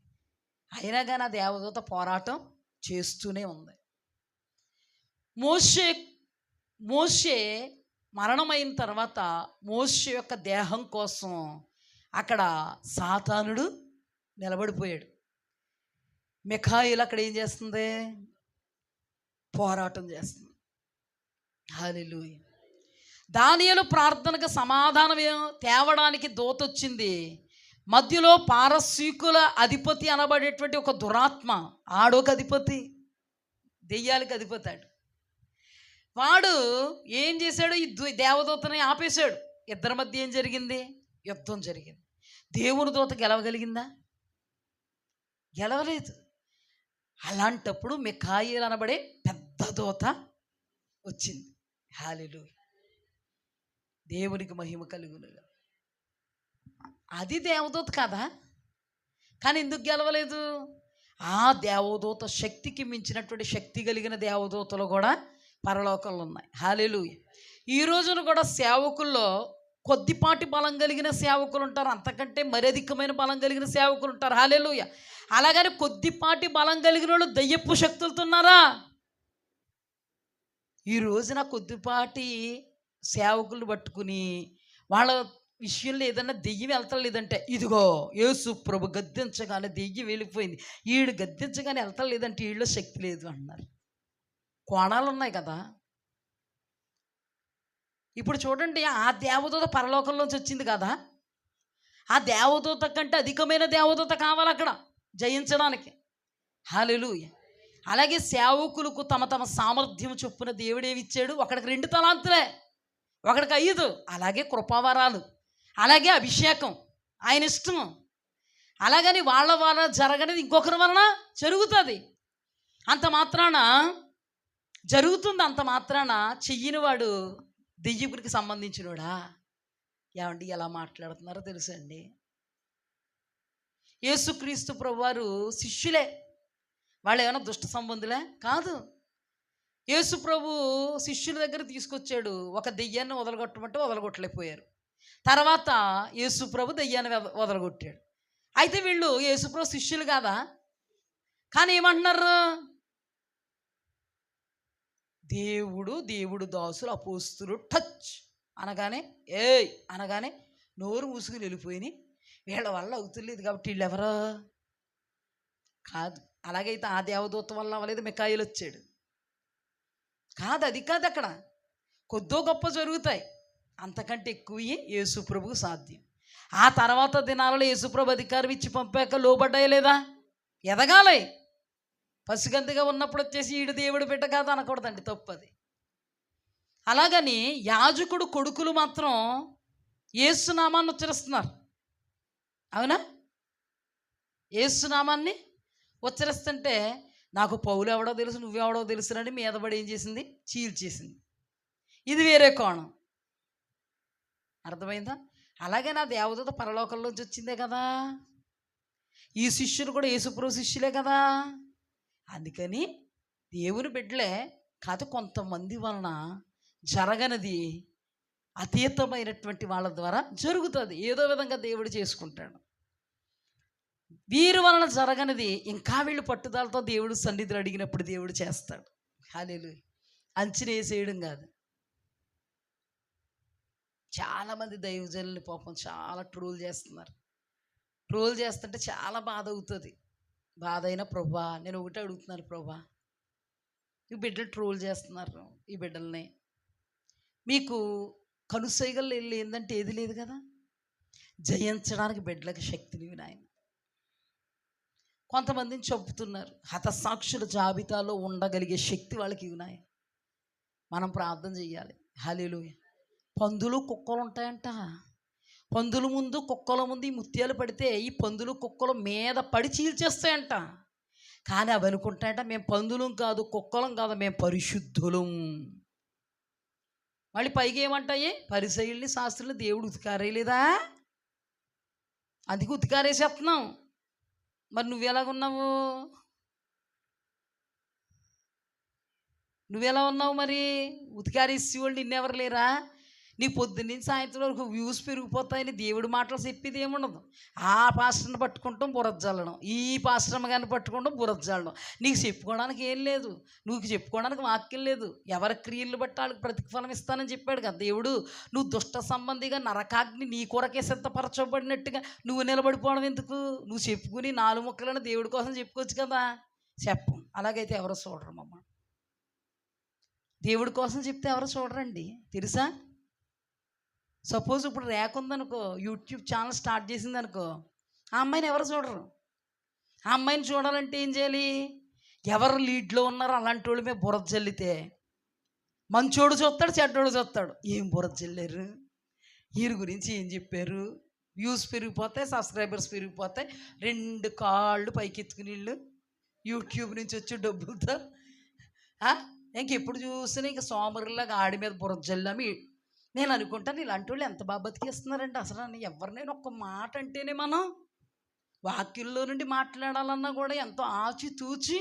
S1: అయినా కానీ ఆ దేవదూత పోరాటం చేస్తూనే ఉంది. మోషే మరణమైన తర్వాత మోషే యొక్క దేహం కోసం అక్కడ సాతానుడు నిలబడిపోయాడు. మిఖాయిలు అక్కడ ఏం చేస్తుంది? పోరాటం చేస్తుంది. హల్లెలూయా. దానియేలు ప్రార్థనకు సమాధానం తేవడానికి దూత వచ్చింది. మధ్యలో పారసీకుల అధిపతి అనబడేటువంటి ఒక దురాత్మ, ఆడొక అధిపతి, దెయ్యాలకు అధిపతాడు. వాడు ఏం చేశాడు? ఈ దేవదూతని ఆపేశాడు. ఇద్దరి మధ్య ఏం జరిగింది? యుద్ధం జరిగింది. దేవుని దూత గెలవగలిగిందా? గెలవలేదు. అలాంటప్పుడు మిఖాయిలు అనబడే పెద్ద దూత వచ్చింది. హల్లెలూయా. దేవునికి మహిమ కలుగునుగా. అది దేవదూత కదా, కానీ ఎందుకు గెలవలేదు? ఆ దేవదూత శక్తికి మించినటువంటి శక్తి కలిగిన దేవదూతలు కూడా పరలోకంలో ఉన్నాయి. హల్లెలూయా. ఈ రోజున కూడా సేవకుల్లో కొద్దిపాటి బలం కలిగిన సేవకులు ఉంటారు, అంతకంటే మరి అధికమైన బలం కలిగిన సేవకులు ఉంటారు. హల్లెలూయా. అలాగని కొద్దిపాటి బలం కలిగిన వాళ్ళు దయ్యపు శక్తులతో ఉన్నారా? ఈ రోజున కొద్దిపాటి సేవకులు పట్టుకుని వాళ్ళ విషయంలో ఏదన్నా దెయ్యం వెళ్తలేదంటే, ఇదిగో యేసు ప్రభు గద్దించగానే దెయ్యం వెళ్ళిపోయింది, ఈడు గద్దించగానే వెళ్తలేదంటే వీళ్ళు శక్తి లేదు అన్నారు. కోణాలు ఉన్నాయి కదా. ఇప్పుడు చూడండి, ఆ దేవదూత పరలోకంలోంచి వచ్చింది కదా, ఆ దేవదూత కంటే అధికమైన దేవదూత కావాలి అక్కడ జయించడానికి. హల్లెలూయా. అలాగే సేవకులకు తమ తమ సామర్థ్యం చొప్పున దేవుడేమిచ్చాడు? ఒకడికి 2 తలాంతులే, ఒకడికి 5. అలాగే కృపావరాలు, అలాగే అభిషేకం ఆయన ఇష్టం. అలాగని వాళ్ళ వలన జరగనిది ఇంకొకరి వలన జరుగుతుంది. అంత మాత్రాన జరుగుతుంది, అంత మాత్రాన చెయ్యని వాడు దెయ్యపురికి సంబంధించినోడా? ఏమండి ఎలా మాట్లాడుతున్నారో తెలుసండి. యేసుక్రీస్తు ప్రభువారు శిష్యులే, వాళ్ళు ఏమైనా దుష్ట సంబంధులే కాదు. యేసు ప్రభు శిష్యుల దగ్గర తీసుకొచ్చాడు. ఒక దెయ్యాన్ని వదలగొట్టమంటే వదలగొట్టలేకపోయారు. తర్వాత యేసు ప్రభు దెయ్యాన్ని వదలగొట్టాడు. అయితే వీళ్ళు యేసు ప్రభు శిష్యులు కాదా? కానీ ఏమంటున్నారు? దేవుడు దాసులు అపోస్తులు టచ్ అనగానే ఏయ్ అనగానే నోరు మూసుకుని వెళ్ళిపోయి వీళ్ళ వల్ల అవుతులేదు కాబట్టి వీళ్ళు ఎవరో కాదు. అలాగైతే ఆ దేవదూత వల్ల అవ్వలేదు, మిఖాయిలు వచ్చాడు కాదు. అది కాదు, అక్కడ కొద్దో గొప్ప జరుగుతాయి, అంతకంటే ఎక్కువ యేసు ప్రభుకు సాధ్యం. ఆ తర్వాత దినాలలో యేసు ప్రభు అధికారం ఇచ్చి పంపాక లోబడ్డాయి లేదా? ఎదగాలి. పసిగంతిగా ఉన్నప్పుడు వచ్చేసి ఈడు దేవుడు బిడ్డ కాదు అనకూడదండి, తప్పది. అలాగని యాజకుడు కొడుకులు మాత్రం యేసునామాన్ని ఉచ్చరిస్తున్నారు. అవునా? యేసునామాన్ని ఉచ్చరిస్తుంటే నాకు పౌలు ఎవడో తెలుసు, నువ్వెవడో తెలుసునని మీద పడి ఏం చేసింది? చీల్చేసింది. ఇది వేరే కోణం. అర్థమైందా? అలాగే నా దేవదూత పరలోకంలోంచి వచ్చిందే కదా, ఈ శిష్యులు కూడా యేసుప్రభు శిష్యులే కదా. అందుకని దేవుని బిడ్డలే కాదు, కొంతమంది వలన జరగనిది అతీతమైనటువంటి వాళ్ళ ద్వారా జరుగుతుంది. ఏదో విధంగా దేవుడు చేసుకుంటాడు. వీరి వలన జరగనిది ఇంకా వీళ్ళు పట్టుదలతో దేవుడు సన్నిధిలో అడిగినప్పుడు దేవుడు చేస్తాడు. హల్లెలూయా. అంచనా వేసేయడం కాదు. చాలామంది దైవజనులు పాపం చాలా ట్రోల్ చేస్తున్నారు. ట్రోల్ చేస్తుంటే చాలా బాధ అవుతుంది. బాధ అయినా ప్రభువా నేను ఒకటే అడుగుతున్నాను, ప్రభువా ఈ బిడ్డలు ట్రోల్ చేస్తున్నారు ఈ బిడ్డల్ని. మీకు కనుసైగలు ఏందంటే ఏది లేదు కదా, జయించడానికి బిడ్డలకి శక్తినివి నాయన. కొంతమందిని చంపుతున్నారు, హతసాక్షుల జాబితాలో ఉండగలిగే శక్తి వాళ్ళకి ఇవి నాయన. మనం ప్రార్థన చెయ్యాలి. హల్లెలూయా. పందులు కుక్కలు ఉంటాయంట. పందుల ముందు కుక్కల ముందు ఈ ముత్యాలు పడితే ఈ పందులు కుక్కలు మీద పడి చీల్చేస్తాయంట. కానీ అవి అనుకుంటాయంట, మేము పందులం కాదు కుక్కలం కాదు, మేము పరిశుద్ధులం. మళ్ళీ పైగా ఏమంటాయి, పరిసయ్యుల్ని శాస్త్రుల్ని దేవుడు ఉతికారేలేదా, అందుకే ఉతికారేసేస్తున్నాం. మరి నువ్వెలాగున్నావు, నువ్వెలా ఉన్నావు మరి? ఉతికారేసి వాళ్ళు నిన్నెవరు లేరా? నీ పొద్దున్నుంచి సాయంత్రం వరకు వ్యూస్ పెరిగిపోతాయని దేవుడి మాటలు చెప్పేది ఏముండదు. ఆ పాస్టర్ని పట్టుకుంటాం బురజ్జల్లడం, ఈ పాస్టర్మ గారిని పట్టుకుంటాం బురజ్జల్లడం. నీకు చెప్పుకోవడానికి ఏం లేదు, నువ్వు చెప్పుకోవడానికి వాక్యం లేదు. ఎవరి క్రియలు బట్టి వాళ్ళకి ప్రతిఫలం ఇస్తానని చెప్పాడు కదా దేవుడు. నువ్వు దుష్ట సంబంధిగా నరకాగ్ని నీ కొరకే సిద్ధపరచబడినట్టుగా నువ్వు నిలబడిపోవడం ఎందుకు? నువ్వు చెప్పుకుని 4 ముక్కలను దేవుడి కోసం చెప్పుకోవచ్చు కదా. చెప్పం. అలాగైతే ఎవరు చూడరు మమ్మ. దేవుడి కోసం చెప్తే ఎవరు చూడరండి తెలుసా. సపోజ్ ఇప్పుడు రేఖ ఉందనుకో, యూట్యూబ్ ఛానల్ స్టార్ట్ చేసింది అనుకో, ఆ అమ్మాయిని ఎవరు చూడరు. ఆ అమ్మాయిని చూడాలంటే ఏం చేయాలి? ఎవరు లీడ్లో ఉన్నారో అలాంటి వాళ్ళ మీద బురద చల్లితే మంచోడు చూస్తాడు, చెడ్డోడు చూస్తాడు. ఏం బురద చల్లారు, వీరి గురించి ఏం చెప్పారు, వ్యూస్ పెరిగిపోతాయి, సబ్స్క్రైబర్స్ పెరిగిపోతాయి, 2 కాళ్ళు పైకెత్తుకుని వీళ్ళు యూట్యూబ్ నుంచి వచ్చి డబ్బులతో ఇంకెప్పుడు చూసినా ఇంక సోమరులాగా ఆడి మీద బురద చల్లామి. నేను అనుకుంటాను ఇలాంటి వాళ్ళు ఎంత బాగా బతికేస్తున్నారండి. అసలు ఎవరినైనా ఒక్క మాట అంటేనే మనం వాక్యంలో నుండి మాట్లాడాలన్నా కూడా ఎంతో ఆచితూచి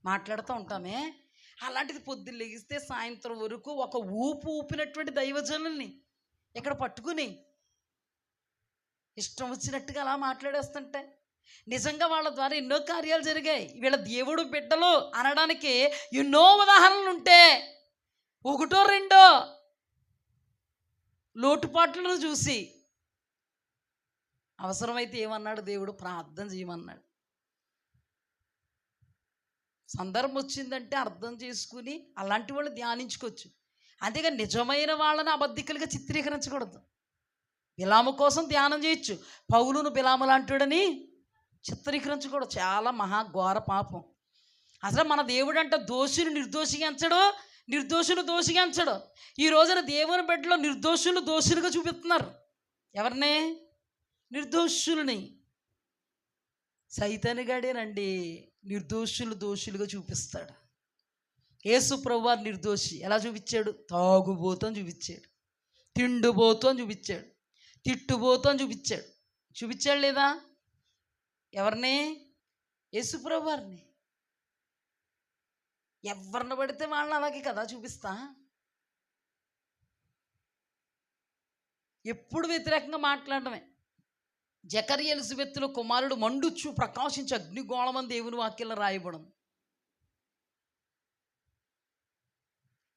S1: మాట్లాడుతూ ఉంటామే. అలాంటిది పొద్దున్న లెగిస్తే సాయంత్రం వరకు ఒక ఊపినటువంటి దైవజనుల్ని ఇక్కడ పట్టుకుని ఇష్టం వచ్చినట్టుగా అలా మాట్లాడేస్తుంటే నిజంగా వాళ్ళ ద్వారా ఎన్నో కార్యాలు జరిగాయి. వీళ్ళ దేవుడు బిడ్డలు అనడానికి ఎన్నో ఉదాహరణలు ఉంటే 1 2 లోటుపాట్లను చూసి అవసరమైతే ఏమన్నాడు దేవుడు, ప్రార్థన చేయమన్నాడు. సందర్భం వచ్చిందంటే అర్థం చేసుకుని అలాంటి వాళ్ళు ధ్యానించుకోవచ్చు. అంతేగా నిజమైన వాళ్ళని అబద్ధికులుగా చిత్రీకరించకూడదు. బిలాము కోసం ధ్యానం చేయొచ్చు, పౌలును బిలాము లాంటివాడని చిత్రీకరించకూడదు. చాలా మహాఘోర పాపం. అసలు మన దేవుడు అంటే దోషిని నిర్దోషిగా ఎంచడు, నిర్దోషులు దోషిగా ఎంచడు. ఈ రోజున దేవుని బిడ్డలో నిర్దోషులు దోషులుగా చూపిస్తున్నారు. ఎవరిని? నిర్దోషుల్ని. సైతానుగాడేనండి నిర్దోషులు దోషులుగా చూపిస్తాడు. యేసు ప్రభువారు నిర్దోషి ఎలా చూపించాడు? తాగుబోతు అని చూపించాడు, తిండిబోతు అని చూపించాడు, తిట్టుబోతు అని చూపించాడు. చూపించాడు లేదా? ఎవరిని? యేసు ప్రభువారిని. ఎవరిని పడితే వాళ్ళని అలాగే కదా చూపిస్తా. ఎప్పుడు వ్యతిరేకంగా మాట్లాడటమే. జకర్య ఎలిజబెత్తుల కుమారుడు మండుచు ప్రకాశించి అగ్నిగోళమని దేవుని వాక్యంలో రాయబడం.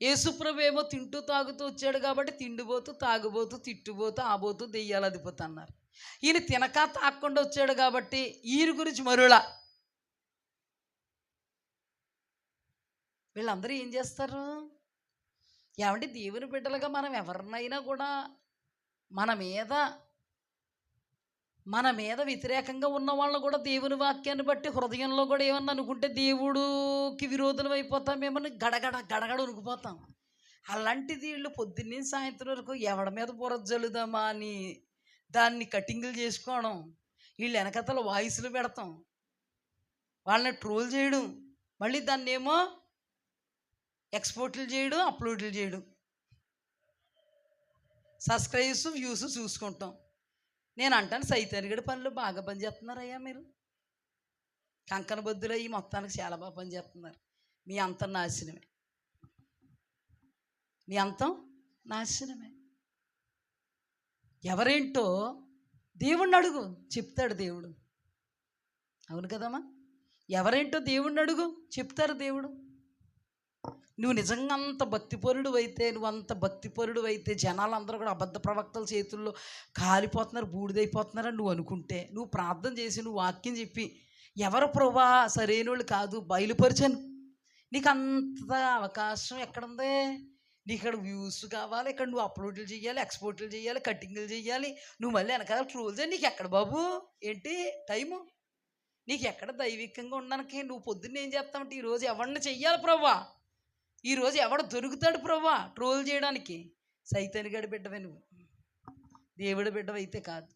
S1: యేసుప్రభు ఏమో తింటూ తాగుతూ వచ్చాడు కాబట్టి తిండిపోతూ తాగుబోతూ తిట్టుబోతూ ఆబోతూ దెయ్యాలు అదిపోతూ అన్నారు. ఈయన తినక తాకుండా వచ్చాడు కాబట్టి ఈయన గురించి మరులా. వీళ్ళందరూ ఏం చేస్తారు? ఏమంటే దేవుని బిడ్డలుగా మనం ఎవరినైనా కూడా మన మీద వ్యతిరేకంగా ఉన్న వాళ్ళని కూడా దేవుని వాక్యాన్ని బట్టి హృదయంలో కూడా ఏమన్నా అనుకుంటే దేవుడికి విరోధులం అయిపోతామేమని గడగడ ఉనికిపోతాం. అలాంటిది వీళ్ళు పొద్దున్నే సాయంత్రం వరకు ఎవడి మీద బురద జల్లుదామా అని దాన్ని కటింగులు చేసుకోవడం, వీళ్ళు వెనకతల వాయిస్లు పెడతాం, వాళ్ళని ట్రోల్ చేయడం, మళ్ళీ దాన్ని ఏమో ఎక్స్పోర్ట్లు చేయడం, అప్లోడ్లు చేయడం, సబ్స్క్రైబ్స్ వ్యూస్ చూసుకుంటాం. నేను అంటాను సైతానిగడి పనులు బాగా పనిచేస్తున్నారయ్యా. మీరు కంకణ బొద్దులు అయ్యి మొత్తానికి చాలా బాగా పనిచేస్తున్నారు. మీ అంతం నాశనమే, మీ అంతం నాశనమే. ఎవరేంటో దేవుణ్ణి అడుగు, చెప్తాడు దేవుడు. అవును కదమ్మా, ఎవరేంటో దేవుణ్ణి అడుగు, చెప్తారు దేవుడు. నువ్వు నిజంగా అంత భక్తిపరుడు అయితే జనాలందరూ కూడా అబద్ధ ప్రవక్తల చేతుల్లో కాలిపోతున్నారు, బూడిదైపోతున్నారని నువ్వు అనుకుంటే, నువ్వు ప్రార్థన చేసి నువ్వు వాక్యం చెప్పి ఎవరు ప్రభువా సరైన వాళ్ళు కాదు బయలుపరిచాను, నీకు అంత అవకాశం ఎక్కడుంది? నీకు ఇక్కడ వ్యూస్ కావాలి, ఇక్కడ నువ్వు అప్లోడ్లు చేయాలి, ఎక్స్పోర్ట్లు చేయాలి, కటింగ్లు చేయాలి, నువ్వు మళ్ళీ వెనకాల ట్రోల్ చేయాలి. నీకు ఎక్కడ బాబు ఏంటి టైము? నీకు ఎక్కడ దైవికంగా ఉండడానికి? నువ్వు పొద్దున్న ఏం చేస్తావంటే ఈరోజు ఎవరిని చెయ్యాలి ప్రవ్వా, ఈరోజు ఎవడు దొరుకుతాడు ప్రవ్వా ట్రోల్ చేయడానికి? సైతానిగాడి బిడ్డవే నువ్వు, దేవుడి బిడ్డవైతే కాదు.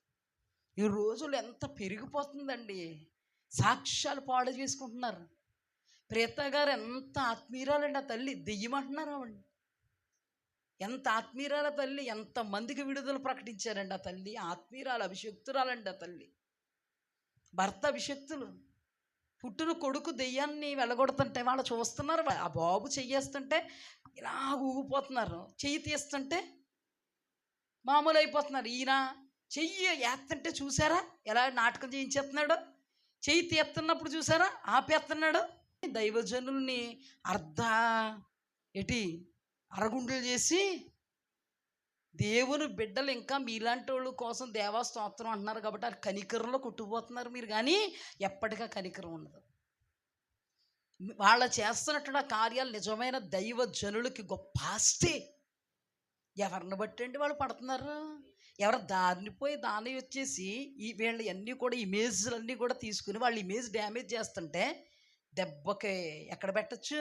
S1: ఈ రోజులు ఎంత పెరిగిపోతుందండి, సాక్ష్యాలు పాడు చేసుకుంటున్నారు. ప్రియత గారు ఎంత ఆత్మీయురాలండి ఆ తల్లి, దెయ్యమంటున్నారు ఆవిడ. ఎంత ఆత్మీయురాల తల్లి, ఎంతమందికి విడుదల ప్రకటించారండి ఆ తల్లి. ఆత్మీయురాలు, అభిషక్తురాలండి ఆ తల్లి. భర్త అభిషక్తులు, పుట్టిన కొడుకు దెయ్యాన్ని వెళ్ళగొడుతుంటే వాళ్ళు చూస్తున్నారు. ఆ బాబు చెయ్యేస్తుంటే ఇలా ఊగిపోతున్నారు, చెయ్యి తీస్తుంటే మామూలు అయిపోతున్నారు. ఈయన చెయ్యి వేస్తుంటే చూసారా ఎలా నాటకం చేయించేస్తున్నాడు? చెయ్యి తీస్తున్నప్పుడు చూసారా ఆపేస్తున్నాడు. దైవజనుల్ని అరగుండలు చేసి దేవుని బిడ్డలు ఇంకా మీలాంటి వాళ్ళ కోసం దేవా స్తోత్రం అంటున్నారు కాబట్టి ఆ కనికరంలో కొట్టుకుపోతున్నారు మీరు, కానీ ఎప్పటికా కనికరం ఉండదు. వాళ్ళ చేస్తున్నట్టు కార్యాలు నిజమైన దైవజనులకి గొప్ప ఆస్తి. ఎవరిని బట్టండి వాళ్ళు పడుతున్నారు? ఎవరు దారిని పోయి దాన్ని వచ్చేసి వీళ్ళు అన్నీ కూడా ఇమేజ్లు అన్నీ కూడా తీసుకుని వాళ్ళు ఇమేజ్ డ్యామేజ్ చేస్తుంటే దెబ్బకి ఎక్కడ పెట్టచ్చు?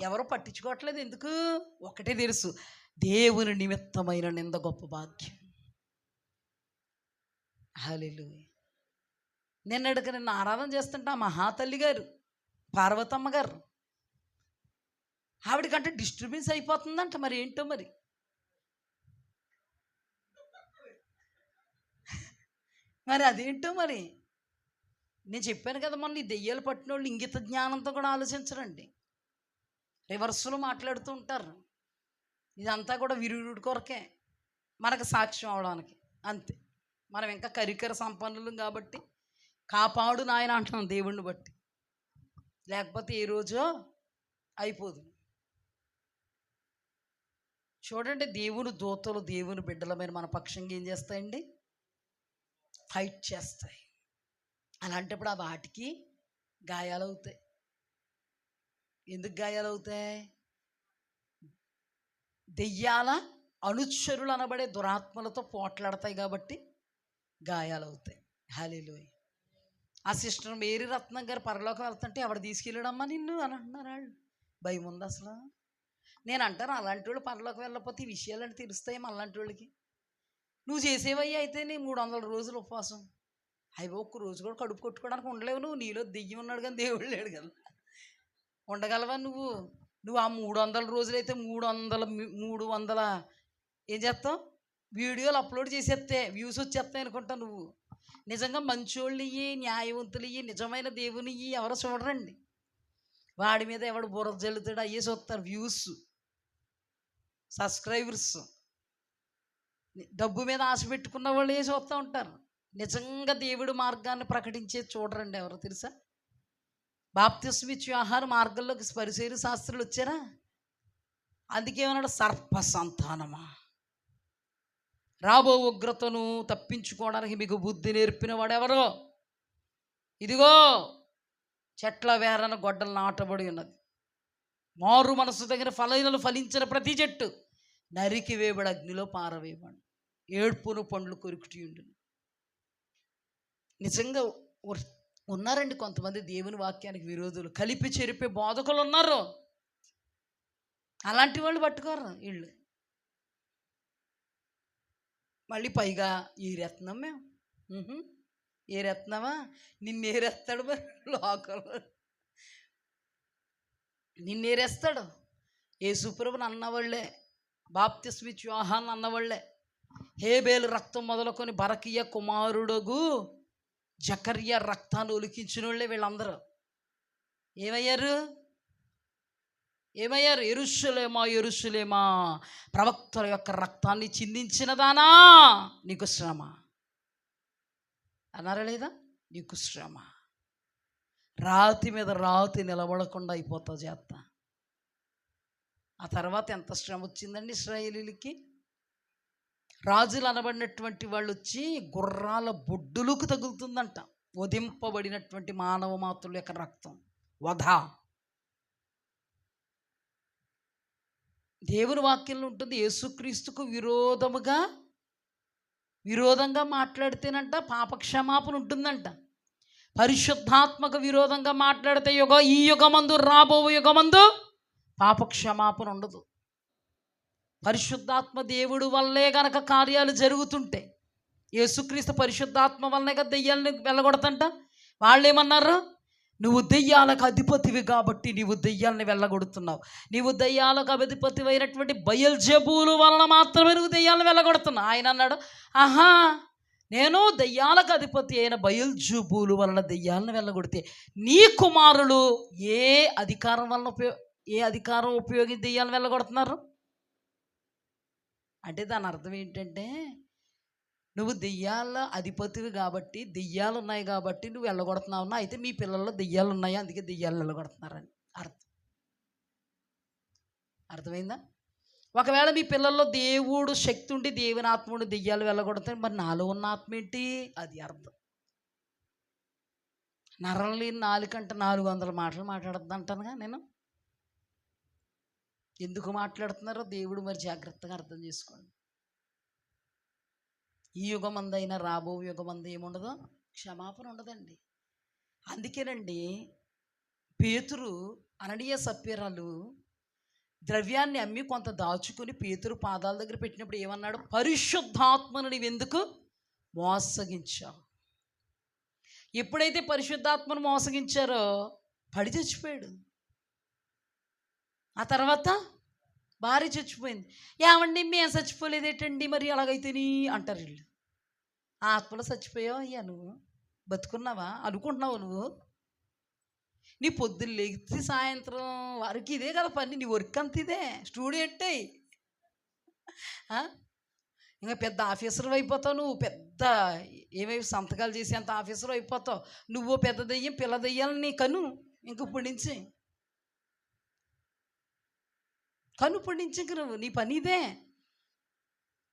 S1: ఎవరు పట్టించుకోవట్లేదు. ఎందుకు? ఒకటే తెలుసు, దేవుని నిమిత్తమైన నింద గొప్ప భాగ్యం. హల్లెలూయా. నిన్న ఆరాధన చేస్తుంటే ఆ మహాతల్లి గారు, పార్వతమ్మ గారు, ఆవిడకంటే డిస్టర్బెన్స్ అయిపోతుందంట. మరి ఏంటో మరి అదేంటో మరి. నేను చెప్పాను కదా మొన్న, ఈ దెయ్యాలు పట్టిన వాళ్ళు ఇంగిత జ్ఞానంతో కూడా ఆలోచించరండి, రివర్స్లో మాట్లాడుతూ ఉంటారు. ఇదంతా కూడా విరుగుడు కొరకే, మనకు సాక్ష్యం అవడానికి అంతే. మనం ఇంకా కరికర సంపన్నులు కాబట్టి కాపాడు నాయన అంటున్నాం దేవుణ్ణి బట్టి, లేకపోతే ఏ రోజో అయిపోదు. చూడండి, దేవుని దూతలు దేవుని బిడ్డల మీద మన పక్షంగా ఏం చేస్తాయండి? ఫైట్ చేస్తాయి. అలాంటప్పుడు ఆ వాటికి గాయాలవుతాయి. ఎందుకు గాయాలవుతాయి? దెయ్యాల అనుచరులు అనబడే దురాత్మలతో పోట్లాడతాయి కాబట్టి గాయాలవుతాయి. హల్లెలూయా. ఆ సిస్టర్ మేరీ రత్నం గారు పరలోకం వెళ్తుంటే ఎవడు తీసుకెళ్ళాడమ్మా నిన్ను అని అంటున్నారు వాళ్ళు. భయం ఉంది అసలు. నేను అంటాను, అలాంటి వాళ్ళు పరలోకం వెళ్ళకపోతే ఈ విషయాలని తెలుస్తాయేమో అలాంటి వాళ్ళకి. నువ్వు చేసేవయ్యి అయితే నీ 300 రోజులు ఉపవాసం అవి ఒక్క రోజు కూడా కడుపు కొట్టుకోవడానికి ఉండలేవు నువ్వు. నీలో దెయ్యం ఉన్నాడు కానీ దేవుడు లేడు కదా, ఉండగలవా నువ్వు? ఆ 300 రోజులైతే 300 ఏం చేస్తావు? వీడియోలు అప్లోడ్ చేసేస్తే వ్యూస్ వచ్చేస్తాయి అనుకుంటా. నువ్వు నిజంగా మంచోళ్ళు ఇయ్యి, న్యాయవంతులు ఇయ్యి, నిజమైన దేవుని ఇయ్యి ఎవరో చూడరండి. వాడి మీద ఎవడు బుర్ర జల్లుతాడు అయ్యే చూస్తారు. వ్యూస్, సబ్స్క్రైబర్స్, డబ్బు మీద ఆశ పెట్టుకున్న వాళ్ళు ఏ చూస్తూ ఉంటారు. నిజంగా దేవుడి మార్గాన్ని ప్రకటించేది చూడరండి ఎవరు తెలుసా? బాప్తిస్మ ఇచ్చే ఆహార మార్గంలోకి పరిసయ్యులు శాస్త్రులు వచ్చారా? అందుకేమన్నాడు? సర్ప సంతానమా, రాబో ఉగ్రతను తప్పించుకోవడానికి మీకు బుద్ధి నేర్పిన వాడెవరో? ఇదిగో చెట్ల వేరన గొడ్డలు నాటబడి ఉన్నది, మారు మనసు దగ్గర ఫలైనలు ఫలించిన ప్రతి చెట్టు నరికి వేయబడి అగ్నిలో పారవేయబడి ఏడ్పును పండ్లు కొరుకుటి ఉండును. నిజంగా ఉన్నారండి కొంతమంది దేవుని వాక్యానికి విరోధులు, కలిపి చెరిపే బోధకులు ఉన్నారు. అలాంటి వాళ్ళు పట్టుకోరు వీళ్ళు. మళ్ళీ పైగా ఈ రత్నం మేము ఏ రత్నమా? నిన్నేరేస్తాడు మరి లోకంలో, నిన్నేరేస్తాడు. యేసుప్రభుని అన్నవాళ్లే, బాప్తిస్మ ఇచ్చే యోహాను అన్నవాళ్లే, హేబేలు రక్తం మొదలుకొని బరకియ కుమారుడుగు జకర్యా రక్తాన్ని ఒలికించిన వాళ్ళే వీళ్ళందరూ. ఏమయ్యారు? యెరూషలేమా యెరూషలేమా, ప్రవక్తల యొక్క రక్తాన్ని చిందించిన దానా, నీకు శ్రమ అన్నారా లేదా? నీకు శ్రమ, రాతి మీద రాతి నిలబడకుండా అయిపోతావు చేస్తా. ఆ తర్వాత ఎంత శ్రమ వచ్చిందండి ఇశ్రాయేలీలకి. రాజులు అనబడినటువంటి వాళ్ళు వచ్చి గుర్రాల బొడ్డులకు తగులుతుందంట వధింపబడినటువంటి మానవ మాతృల యొక్క రక్తం. వధ దేవుని వాక్యంలో ఉంటుంది, యేసుక్రీస్తుకు విరోధంగా మాట్లాడితేనంట పాపక్షమాపణ ఉంటుందంట. పరిశుద్ధాత్మకు విరోధంగా మాట్లాడితే ఈ యుగమందు రాబో యుగమందు పాపక్షమాపణ ఉండదు. పరిశుద్ధాత్మ దేవుడు వల్లే గనక కార్యాలు జరుగుతుంటే, యేసుక్రీస్తు పరిశుద్ధాత్మ వల్లనే కదా దెయ్యాలని వెళ్ళగొడతంట. వాళ్ళు ఏమన్నారు? నువ్వు దెయ్యాలకు అధిపతివి కాబట్టి నీవు దెయ్యాలని వెళ్ళగొడుతున్నావు. నీవు దెయ్యాలకు అధిపతి అయినటువంటి బయల్జెబూలు వలన మాత్రమే నువ్వు దెయ్యాలను వెళ్ళగొడుతున్నావు. ఆయన అన్నాడు, ఆహా, నేను దెయ్యాలకు అధిపతి అయిన బయల్జెబూలు వలన దెయ్యాలను వెళ్ళగొడితే నీ కుమారులు ఏ అధికారం ఉపయోగించి దెయ్యాలను వెళ్ళగొడుతున్నారు అంటే దాని అర్థం ఏంటంటే, నువ్వు దెయ్యాల అధిపతివి కాబట్టి, దెయ్యాలు ఉన్నాయి కాబట్టి నువ్వు వెళ్ళగొడుతున్నావున్నా, అయితే మీ పిల్లల్లో దెయ్యాలు ఉన్నాయి అందుకే దెయ్యాలు వెళ్ళగొడుతున్నారని అర్థమైందా? ఒకవేళ మీ పిల్లల్లో దేవుడు శక్తి ఉండి దేవుని ఆత్మ ఉండి దెయ్యాలు వెళ్ళగొడతాయి, మరి నాలో ఉన్న ఆత్మ ఏంటి? అది అర్థం. నరం లేని నాలుకంటే 400 మాటలు మాట్లాడుతుంది అంటానుగా నేను. ఎందుకు మాట్లాడుతున్నారో దేవుడు మరి జాగ్రత్తగా అర్థం చేసుకోండి. ఈ యుగమందైనా రాబో యుగమందు ఏముండదో క్షమాపణ ఉండదండి. అందుకేనండి పేతురు, అననీయ సప్ఫీరాలు ద్రవ్యాన్ని అమ్మి కొంత దాచుకుని పేతురు పాదాల దగ్గర పెట్టినప్పుడు ఏమన్నాడు? పరిశుద్ధాత్మను నీవెందుకు మోసగించావు? ఎప్పుడైతే పరిశుద్ధాత్మను మోసగించారో పడి చచ్చిపోయాడు. ఆ తర్వాత భార్య చచ్చిపోయింది. ఏమండి మేము చచ్చిపోలేదేటండి మరి అలాగైతేని అంటారు వీళ్ళు. ఆ ఆత్మలో చచ్చిపోయావు అయ్యా, నువ్వు బతుకున్నావా అనుకుంటున్నావు? నువ్వు నీ పొద్దున్న లేచి సాయంత్రం వరకు ఇదే కదా పని, నీ వర్క్ అంత ఇదే. స్టూడెంట్ ఇంకా పెద్ద ఆఫీసర్ అయిపోతావు నువ్వు. పెద్ద ఏమేమి సంతకాలు చేసేంత ఆఫీసర్ అయిపోతావు నువ్వు. పెద్ద దెయ్యం పిల్ల దెయ్యాలని నీ కను ఇంక ఇప్పటి నుంచి నువ్వు నీ పని ఇదే.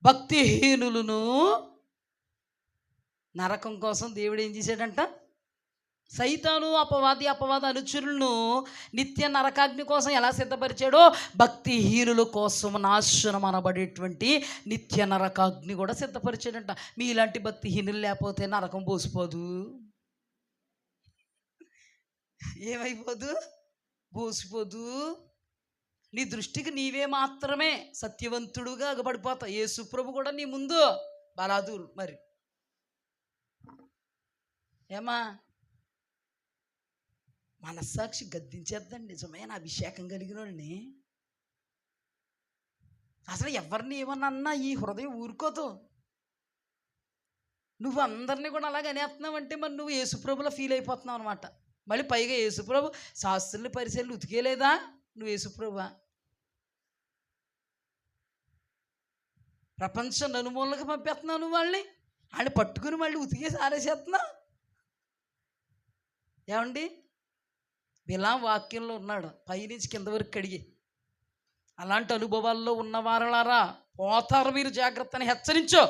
S1: భక్తిహీనులను నరకం కోసం దేవుడు ఏం చేశాడంట? సైతాను అపవాది అనుచరులను నిత్య నరకాగ్ని కోసం ఎలా సిద్ధపరిచాడో భక్తిహీనుల కోసం నాశనం అనబడేటువంటి నిత్య నరకాగ్ని కూడా సిద్ధపరిచాడంట. మీలాంటి భక్తిహీనులు లేకపోతే నరకం పోసిపోదు. ఏమైపోదు? పోసిపోదు. నీ దృష్టికి నీవే మాత్రమే సత్యవంతుడుగా అగపడిపోతావు. యేసుప్రభు కూడా నీ ముందు బలాదూరు. మరి ఏమా మనస్సాక్షి గద్దించేద్దండి నిజమైన అభిషేకం కలిగిన వాళ్ళని. అసలు ఎవరిని ఏమన్నా ఈ హృదయం ఊరుకోదు. నువ్వు అందరినీ కూడా అలాగే అనేస్తున్నావంటే మరి నువ్వు యేసుప్రభులో ఫీల్ అయిపోతున్నావు అనమాట. మళ్ళీ పైగా యేసుప్రభు శాస్త్రుల్ని పరిశీలన ఉతికేలేదా? నువ్వు యేసుప్రభువా? ప్రపంచం నలుమూలకి పంపేస్తున్నావు నువ్వు వాళ్ళని. వాళ్ళని పట్టుకుని మళ్ళీ ఉతికేసి ఆరేసేస్తున్నావు. ఏమండి, బిలాం వాక్యంలో ఉన్నాడు, పైనుంచి కింద వరకు కడిగి. అలాంటి అనుభవాల్లో ఉన్నవారలారా పోతారు మీరు, జాగ్రత్తని హెచ్చరించో.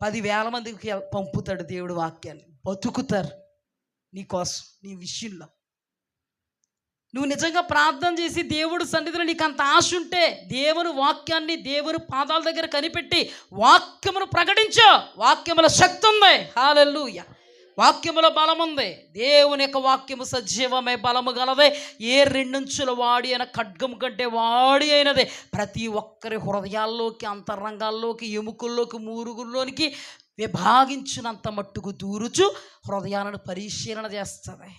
S1: 10,000 మందికి పంపుతాడు దేవుడు వాక్యాన్ని. బతుకుతారు నీకోసం, నీ విషయంలో. నువ్వు నిజంగా ప్రార్థన చేసి దేవుడు సన్నిధిలో నీకు అంత ఆశ ఉంటే దేవుని వాక్యాన్ని దేవుని పాదాల దగ్గర కనిపెట్టి వాక్యమును ప్రకటించు. వాక్యములో శక్తి ఉంది. హల్లెలూయా. వాక్యములో బలం ఉంది. దేవుని యొక్క వాక్యము సజీవమే, బలము గలదే, ఏ 2 అంచుల వాడి అయిన ఖడ్గము కంటే వాడి అయినదే. ప్రతి ఒక్కరి హృదయాల్లోకి, అంతరంగాల్లోకి, ఎముకల్లోకి, మూరుగుల్లోనికి విభాగించినంత మట్టుకు దూరుచు హృదయాలను పరిశీలన చేస్తుంది.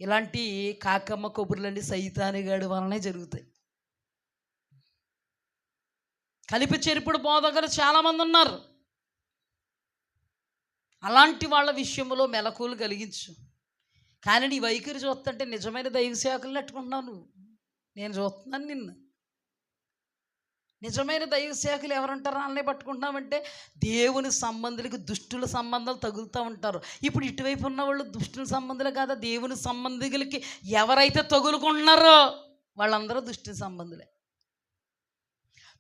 S1: ఇలాంటి కాకమ్మ కబుర్లన్నీ సైతానిగాడి వలనే జరుగుతాయి. కలిపి చెరుపుడు బోధకులు చాలామంది ఉన్నారు. అలాంటి వాళ్ళ విషయంలో మెలకువలు కలిగించు. కానీ నీ వైఖరి చూస్తుంటే నిజమైన దైవ సేవకులను నెట్టుకుంటున్నావు నువ్వు. నేను చూస్తున్నాను నిన్ను. నిజమైన దైవ సేవకులు ఎవరుంటారో వాళ్ళనే పట్టుకుంటున్నామంటే దేవుని సంబంధులకి దుష్టుల సంబంధాలు తగులుతూ ఉంటారు. ఇప్పుడు ఇటువైపు ఉన్న వాళ్ళు దుష్టుల సంబంధులే కాదా, దేవుని సంబంధికులకి ఎవరైతే తగులుకుంటున్నారో వాళ్ళందరూ దుష్టుల సంబంధులే.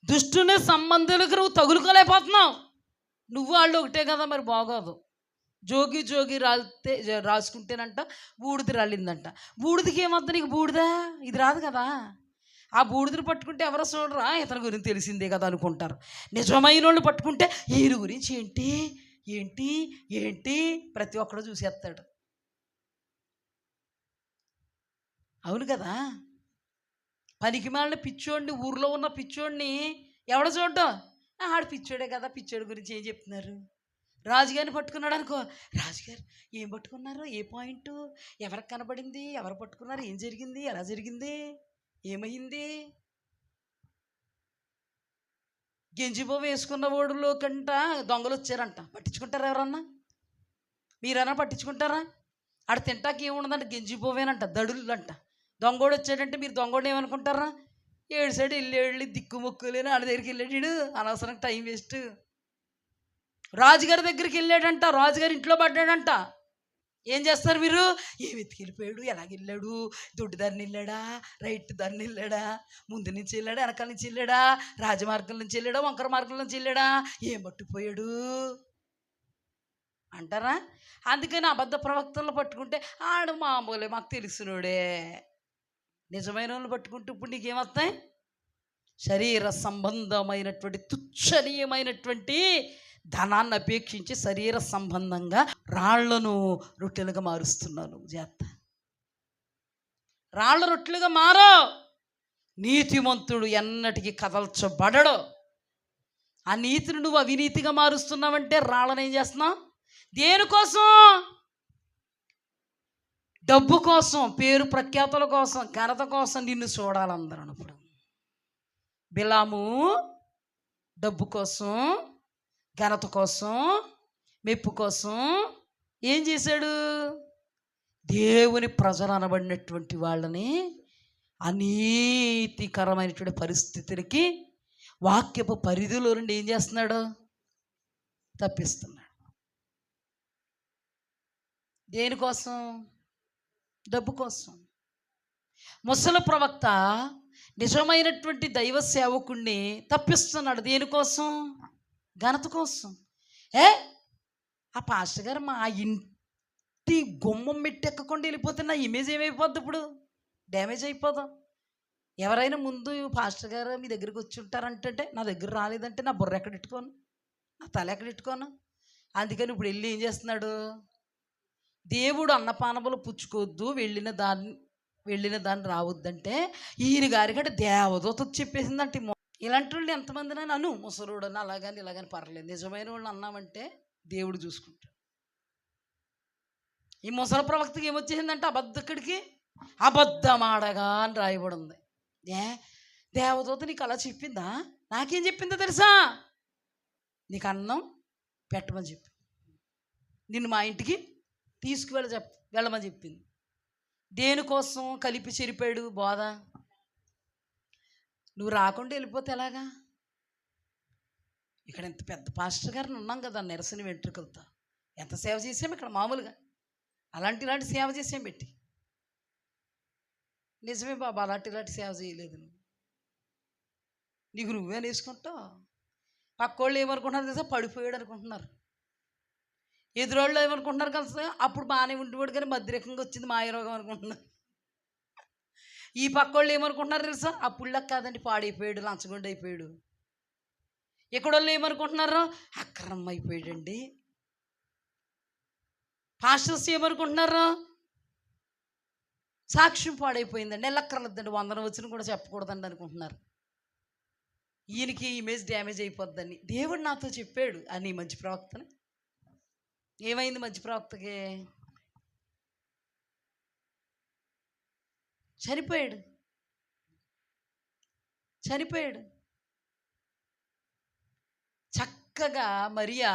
S1: దుష్టుని సంబంధులకు నువ్వు తగులుకోలేకపోతున్నావు. నువ్వు వాళ్ళు ఒకటే కదా, మరి బాగోదు. జోగి రాసుకుంటేనంట బూడిద రాలిందంట. బూడిదకి ఏమవుతుంది? నీకు బూడిదా ఇది రాదు కదా. ఆ బూడిదను పట్టుకుంటే ఎవరో చూడరా, ఇతని గురించి తెలిసిందే కదా అనుకుంటారు. నిజమైన వాళ్ళు పట్టుకుంటే ఈయన గురించి ఏంటి ఏంటి ఏంటి ప్రతి ఒక్కడు చూసేస్తాడు. అవును కదా. పనికిమాలిన పిచ్చోడిని, ఊర్లో ఉన్న పిచ్చోడిని ఎవడ చూడడం, ఆడు పిచ్చోడే కదా, పిచ్చోడి గురించి ఏం చెప్తున్నారు. రాజుగారిని పట్టుకున్నాడు అనుకో, రాజుగారు ఏం పట్టుకున్నారు, ఏ పాయింట్, ఎవరికి కనబడింది, ఎవరు పట్టుకున్నారు, ఏం జరిగింది, ఎలా జరిగింది, ఏమైంది. గెంజిబో వేసుకున్న ఓడులో కంట దొంగలు వచ్చారంట, పట్టించుకుంటారా ఎవరన్నా, మీరన్నా పట్టించుకుంటారా. ఆడ తింటాకి ఏముండదంట, గెంజిపోవేనంట, దడులు అంట. దొంగోడు వచ్చాడంటే మీరు దొంగోడు ఏమనుకుంటారా, ఏడు సైడ్ వెళ్ళి దిక్కు మొక్కులేని ఆడ దగ్గరికి వెళ్ళాడు, అనవసరం టైం వేస్ట్. రాజుగారి దగ్గరికి వెళ్ళాడంట, రాజుగారి ఇంట్లో పడ్డాడంట. ఏం చేస్తారు మీరు, ఏం ఎత్తుకెళ్ళిపోయాడు, ఎలాగెళ్ళాడు, దొడ్డు దారిని వెళ్ళాడా, రైట్ దారిని వెళ్ళాడా, ముందు నుంచి వెళ్ళాడా, వెనకాల నుంచి వెళ్ళాడా, రాజమార్గం నుంచి వెళ్ళాడా, వంకర మార్గం నుంచి వెళ్ళాడా, ఏం పట్టుకుపోయాడు అంటారా. అందుకని అబద్ధ ప్రవక్తలను పట్టుకుంటే ఆడు మామూలే, మాకు తెలిసినోడే. నిజమైన వాళ్ళు పట్టుకుంటే ఇప్పుడు నీకేమొస్తాయి, శరీర సంబంధమైనటువంటి తుచ్చనీయమైనటువంటి ధనాన్ని అపేక్షించి శరీర సంబంధంగా రాళ్లను రొట్టెలుగా మారుస్తున్నాను. జాగ్రత్త, రాళ్ళ రొట్టెలుగా మారో. నీతిమంతుడు ఎన్నటికీ కదల్చబడడు. ఆ నీతిని నువ్వు అవినీతిగా మారుస్తున్నావంటే రాళ్ళను ఏం చేస్తున్నావు, దేనికోసం, డబ్బు కోసం, పేరు ప్రఖ్యాతుల కోసం, ఘనత కోసం నిన్ను చూడాలందరూ. అన్నప్పుడు బిలాము డబ్బు కోసం, ఘనత కోసం, మెప్పు కోసం ఏం చేశాడు, దేవుని ప్రజలు అనబడినటువంటి వాళ్ళని అనీతికరమైనటువంటి పరిస్థితులకి వాక్యపు పరిధిలో నుండి ఏం చేస్తున్నాడు, తప్పిస్తున్నాడు. దేనికోసం, డబ్బు కోసం. ముసలి ప్రవక్త నిజమైనటువంటి దైవ సేవకుణ్ణి తప్పిస్తున్నాడు. దేనికోసం, ఘనత కోసం. ఆ పాస్టర్ గారు మా ఇంటి గుమ్మం మెట్టెక్కకుండా వెళ్ళిపోతే నా ఇమేజ్ ఏమైపోద్ది, ఇప్పుడు డ్యామేజ్ అయిపోదాం. ఎవరైనా ముందు పాస్టర్ గారు మీ దగ్గరికి వచ్చి ఉంటారంటే నా దగ్గర రాలేదంటే నా బుర్ర ఎక్కడ పెట్టుకోను, నా తల ఎక్కడ పెట్టుకోను. అందుకని ఇప్పుడు వెళ్ళి ఏం చేస్తున్నాడు, దేవుడు అన్నపానములు పుచ్చుకోవద్దు, వెళ్ళిన దాన్ని రావద్దంటే ఈయన గారికంటే దేవదూత చెప్పేసిందంటే. ఇలాంటి వాళ్ళు ఎంతమందినా నన్ను ముసలుడు అని అలాగని ఇలాగని పర్లేదు, నిజమైన వాళ్ళు అన్నామంటే దేవుడు చూసుకుంటాడు. ఈ ముసలి ప్రవక్తకి ఏమొచ్చేసిందంటే అబద్ధకుడికి అబద్ధమాడగా అని రాయబడి ఉంది. దేవదూత నీకు అలా చెప్పిందా, నాకేం చెప్పిందో తెలుసా, నీకు అన్నం పెట్టమని చెప్పి నిన్ను మా ఇంటికి వెళ్ళమని చెప్పింది. దేనికోసం కలిపి చెరిపాడు బోధ. నువ్వు రాకుండా వెళ్ళిపోతే ఎలాగా. ఇక్కడ ఎంత పెద్ద పాస్టర్ గారిని ఉన్నాం కదా, నిరసన వెంట్రుకలతో ఎంత సేవ చేసాం ఇక్కడ మామూలుగా, ఇలాంటి సేవ చేసాం పెట్టి. నిజమే బాబా, ఇలాంటి సేవ చేయలేదు నీకు నువ్వే నేర్చుకుంటావు. పక్కోళ్ళు ఏమనుకుంటున్నారు తెలుసా, పడిపోయాడు అనుకుంటున్నారు. ఎదురోళ్ళు ఏమనుకుంటున్నారు కదా, అప్పుడు బాగానే ఉండిపోయాడు కానీ మధ్యరకంగా వచ్చింది మాయరోగం అనుకుంటున్నారు. ఈ పక్కోళ్ళు ఏమనుకుంటున్నారు తెలుసా, అప్పుడులా కాదండి పాడైపోయాడు, లంచగొండ అయిపోయాడు. ఎక్కడోళ్ళు ఏమనుకుంటున్నారు, అక్రమం అయిపోయాడండి. పాస్టర్స్ ఏమనుకుంటున్నారు, సాక్ష్యం పాడైపోయిందండి, ఎల్లక్కర్లేదండి, 100 వచ్చిన కూడా చెప్పకూడదండి అనుకుంటున్నారు. ఈయనకి ఇమేజ్ డ్యామేజ్ అయిపోద్దని దేవుడు నాతో చెప్పాడు అని మంచి ప్రవక్తని. ఏమైంది మంచి ప్రవక్తకి, చనిపోయాడు. చక్కగా మరియా